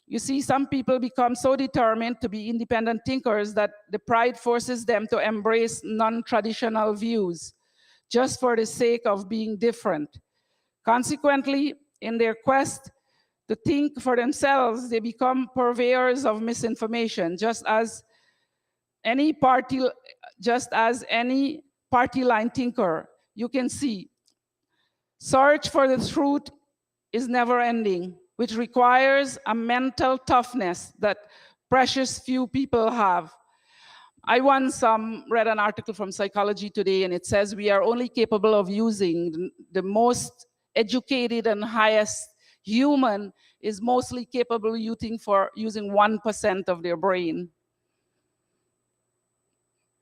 Speaker 11: You see, some people become so determined to be independent thinkers that the pride forces them to embrace non-traditional views, just for the sake of being different. Consequently, in their quest to think for themselves, they become purveyors of misinformation, just as any party line thinker. You can see, search for the truth is never ending, which requires a mental toughness that precious few people have. I once read an article from Psychology Today, and it says we are only capable of using the most educated and highest human is mostly capable of using 1% of their brain.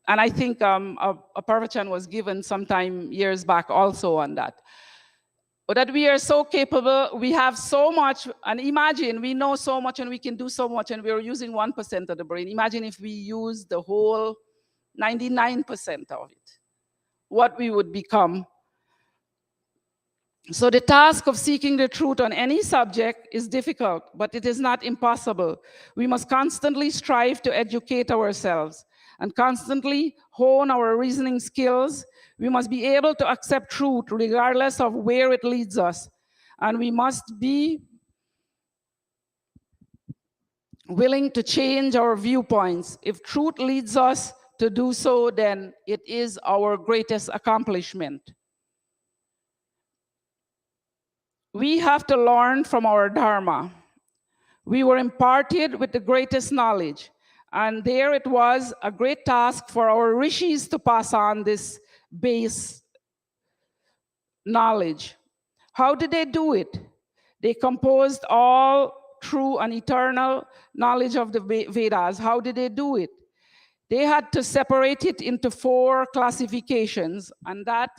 Speaker 11: And I think a Parvachan was given sometime years back also on that. But that we are so capable, we have so much, and imagine we know so much and we can do so much and we're using 1% of the brain. Imagine if we use the whole 99% of it, what we would become. So the task of seeking the truth on any subject is difficult, but it is not impossible. We must constantly strive to educate ourselves and constantly hone our reasoning skills. We must be able to accept truth regardless of where it leads us. And we must be willing to change our viewpoints. If truth leads us to do so, then it is our greatest accomplishment. We have to learn from our Dharma. We were imparted with the greatest knowledge. And there it was a great task for our rishis to pass on this base knowledge. How did they do it? They composed all true and eternal knowledge of the Vedas. How did they do it? They had to separate it into 4 classifications, and that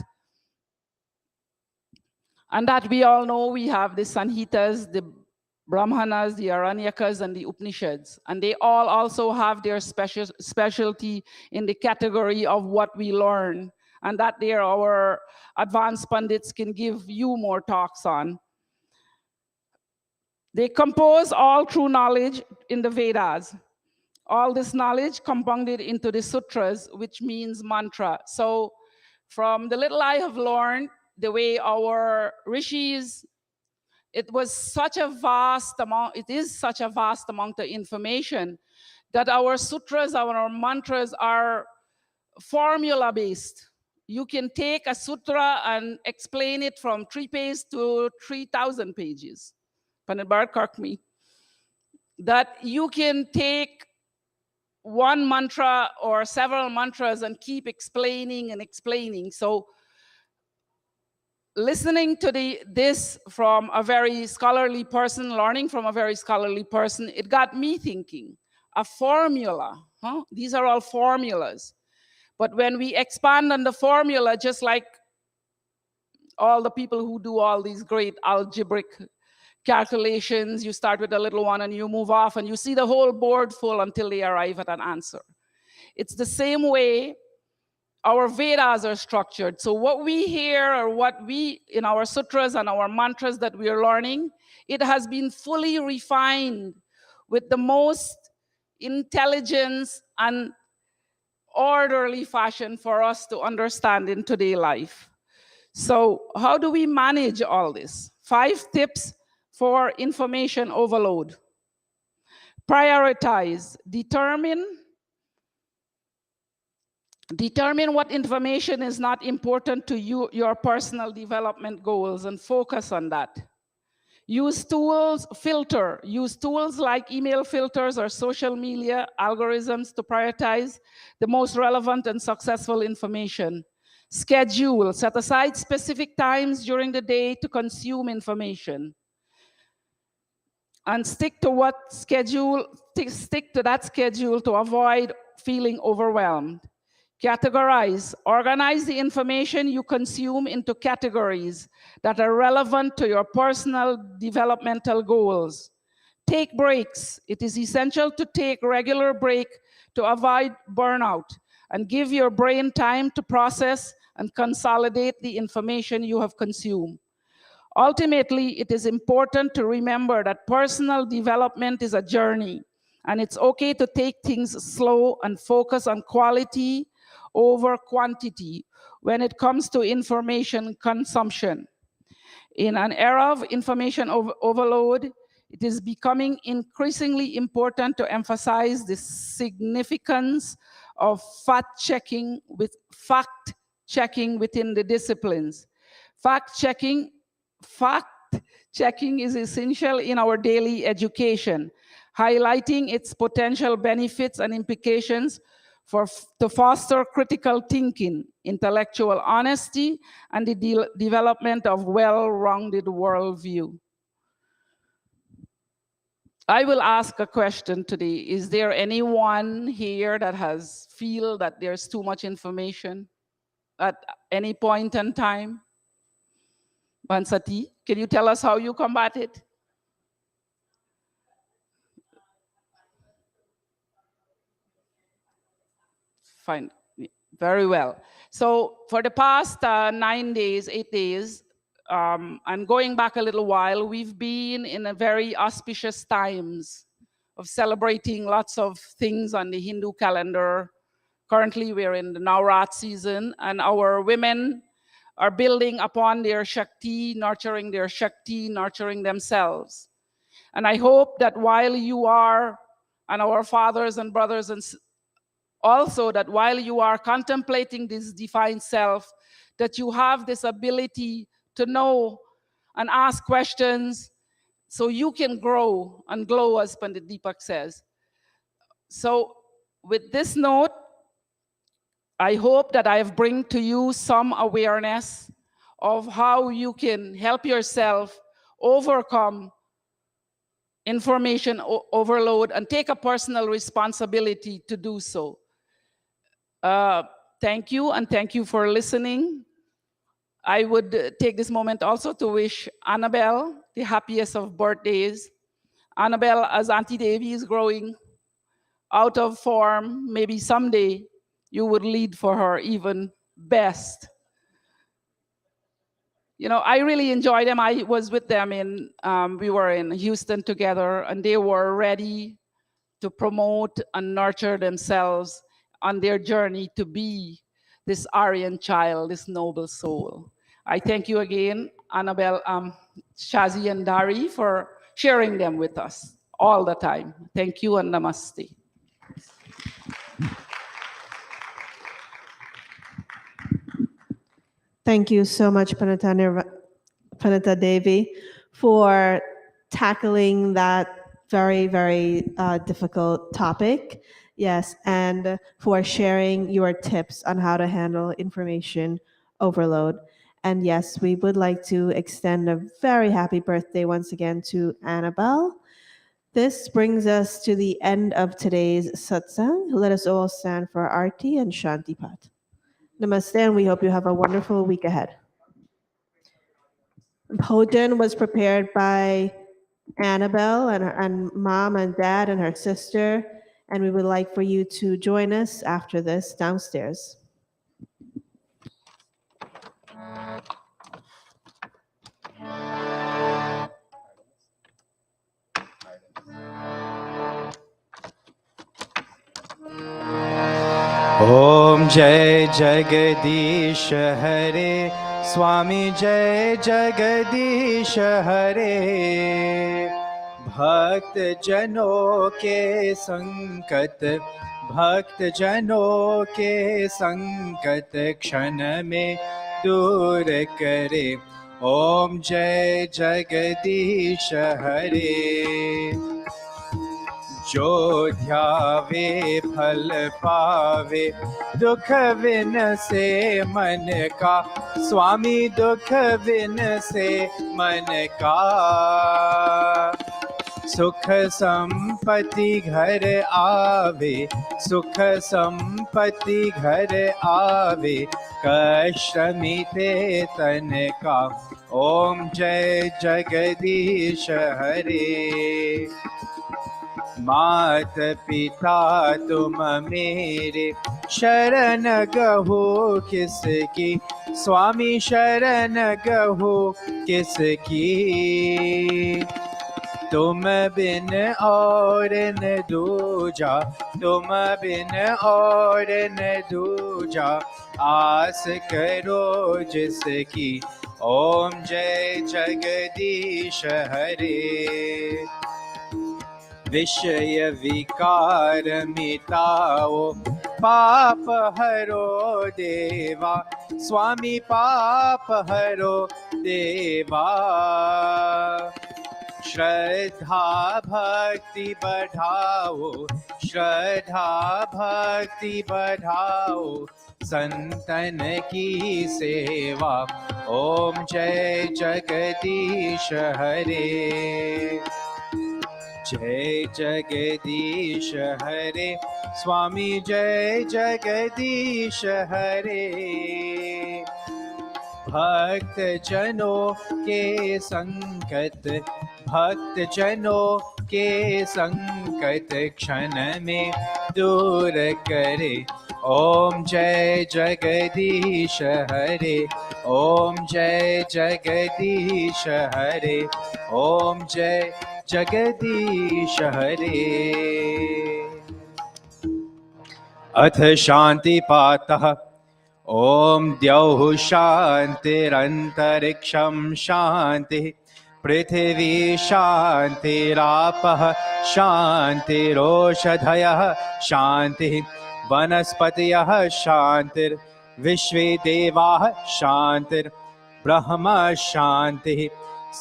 Speaker 11: we all know. We have the Sanhitas, the Brahmanas, the Aranyakas, and the Upanishads. And they all also have their specialty in the category of what we learn. And that there our advanced pundits can give you more talks on. They compose all true knowledge in the Vedas. All this knowledge compounded into the sutras, which means mantra. So from the little I have learned, the way our rishis, it was such a vast amount, it is such a vast amount of information that our sutras, our mantras are formula-based. You can take a sutra and explain it from 3 pages to 3,000 pages. Panabar Karkmi. that you can take one mantra or several mantras and keep explaining and explaining. So listening to this from a very scholarly person, learning from a very scholarly person, it got me thinking. A formula, huh? These are all formulas. But when we expand on the formula, just like all the people who do all these great algebraic calculations, you start with a little one and you move off and you see the whole board full until they arrive at an answer. It's the same way our Vedas are structured. So what we hear or what we, in our sutras and our mantras that we are learning, it has been fully refined with the most intelligence and orderly fashion for us to understand in today's life. So how do we manage all this? 5 tips for information overload. Prioritize, determine what information is not important to you, your personal development goals, and focus on that. Use tools, use tools like email filters or social media algorithms to prioritize the most relevant and successful information. Schedule, set aside specific times during the day to consume information. And stick to that schedule to avoid feeling overwhelmed. Categorize, organize the information you consume into categories that are relevant to your personal developmental goals. Take breaks. It is essential to take regular break to avoid burnout and give your brain time to process and consolidate the information you have consumed. Ultimately, it is important to remember that personal development is a journey, and it's okay to take things slow and focus on quality over quantity when it comes to information consumption. In an era of information overload, it is becoming increasingly important to emphasize the significance of fact-checking within the disciplines. Fact-checking is essential in our daily education, highlighting its potential benefits and implications to foster critical thinking, intellectual honesty, and the development of well-rounded worldview. I will ask a question today. Is there anyone here that feel that there's too much information at any point in time? Bansati, can you tell us how you combat it? Fine, very well. So for the past 8 days, and going back a little while, we've been in a very auspicious times of celebrating lots of things on the Hindu calendar. Currently, we're in the Navrat season, and our women are building upon their Shakti, nurturing themselves. And I hope that while you are, and our fathers and brothers, and also that while you are contemplating this divine self, that you have this ability to know and ask questions so you can grow and glow, as Pandit Deepak says. So with this note, I hope that I have bring to you some awareness of how you can help yourself overcome information overload and take a personal responsibility to do so. Thank you, and thank you for listening. I would take this moment also to wish Annabelle the happiest of birthdays. Annabelle, as Auntie Devi is growing out of form, maybe someday you would lead for her even best. You know, I really enjoyed them. I was with them we were in Houston together, and they were ready to promote and nurture themselves on their journey to be this Aryan child, this noble soul. I thank you again, Annabelle, Shazi, and Dari, for sharing them with us all the time. Thank you and namaste.
Speaker 6: Thank you so much, Panita Devi, for tackling that very, very difficult topic. Yes, and for sharing your tips on how to handle information overload. And yes, we would like to extend a very happy birthday once again to Annabelle. This brings us to the end of today's satsang. Let us all stand for Arti and Shanti Pat. Namaste, and we hope you have a wonderful week ahead. Bhojan was prepared by Annabelle and mom and dad and her sister, and we would like for you to join us after this downstairs.
Speaker 2: ओम जय जगदीश हरे स्वामी जय जगदीश हरे भक्त जनों के संकट भक्त जनों के संकट क्षण में दूर करे ओम जय जगदीश हरे जो ध्यावे फल पावे दुख विन से मन का स्वामी दुख विन से मन का सुख संपत्ति घर आवे सुख संपत्ति घर आवे कष्ट मिटे तन का ओम जय जगदीश हरे मात पिता तुम मेरे शरण गहो किसकी स्वामी शरण गहो किसकी तुम बिन और न दूजा तुम बिन और न दूजा आस करो जिसकी ओम जय जगदीश हरे विषय विकार मिटाओ पाप हरो देवा स्वामी पाप हरो देवा श्रद्धा भक्ति बढ़ाओ श्रद्धा भक्ति बढ़ाओ संतन की सेवा ओम जय जगदीश हरे जय जगदीश हरे स्वामी जय जगदीश हरे भक्त जनों के संकट भक्त जनों के संकट क्षण में दूर करे ओम जय जगदीश हरे ओम जय जगदीश हरे ओम जय जगदीश हरे अथ शांति पातः ओम द्यौः शान्तिरन्तरिक्षं शान्तिः पृथिवी शान्तिरापः शान्तिरोषधयः शान्तिः वनस्पतयः शान्तिर्विश्वे देवाः शान्तिर्ब्रह्म शान्तिः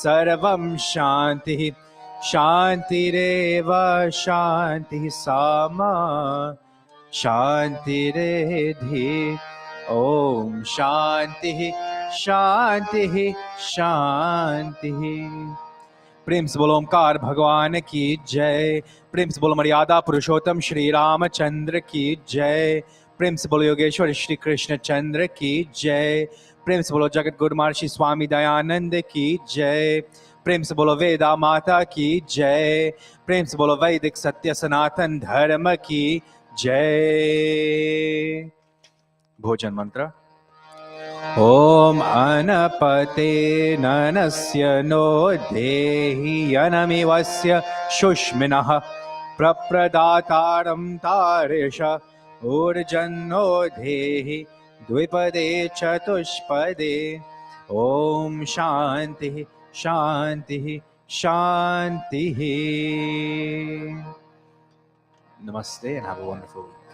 Speaker 2: सर्वं शान्तिः शान्तिरेव शान्तिः सामा शान्तिरेधि ओम शांति शांति शांति। प्रेम से बोलो ओमकार भगवान की जय। प्रेम से बोलो मर्यादा पुरुषोत्तम श्री रामचंद्र की जय। प्रेम से बोलो योगेश्वर श्री कृष्ण चंद्र की जय। प्रेम से बोलो जगत गुरु महर्षि स्वामी दयानंद की जय। प्रेम से बोलो वेदा माता की जय। प्रेम से बोलो वैदिक सत्य सनातन धर्म की जय। भोजन मंत्र ओम अनपते ननस्य नो देहि अनमिवस्य शुष्मिनः प्रप्रदातारं तारिष ऊर्जन्नो देहि द्विपदे चतुष्पदे ओम शांति शांति शांति। Namaste and have a wonderful week.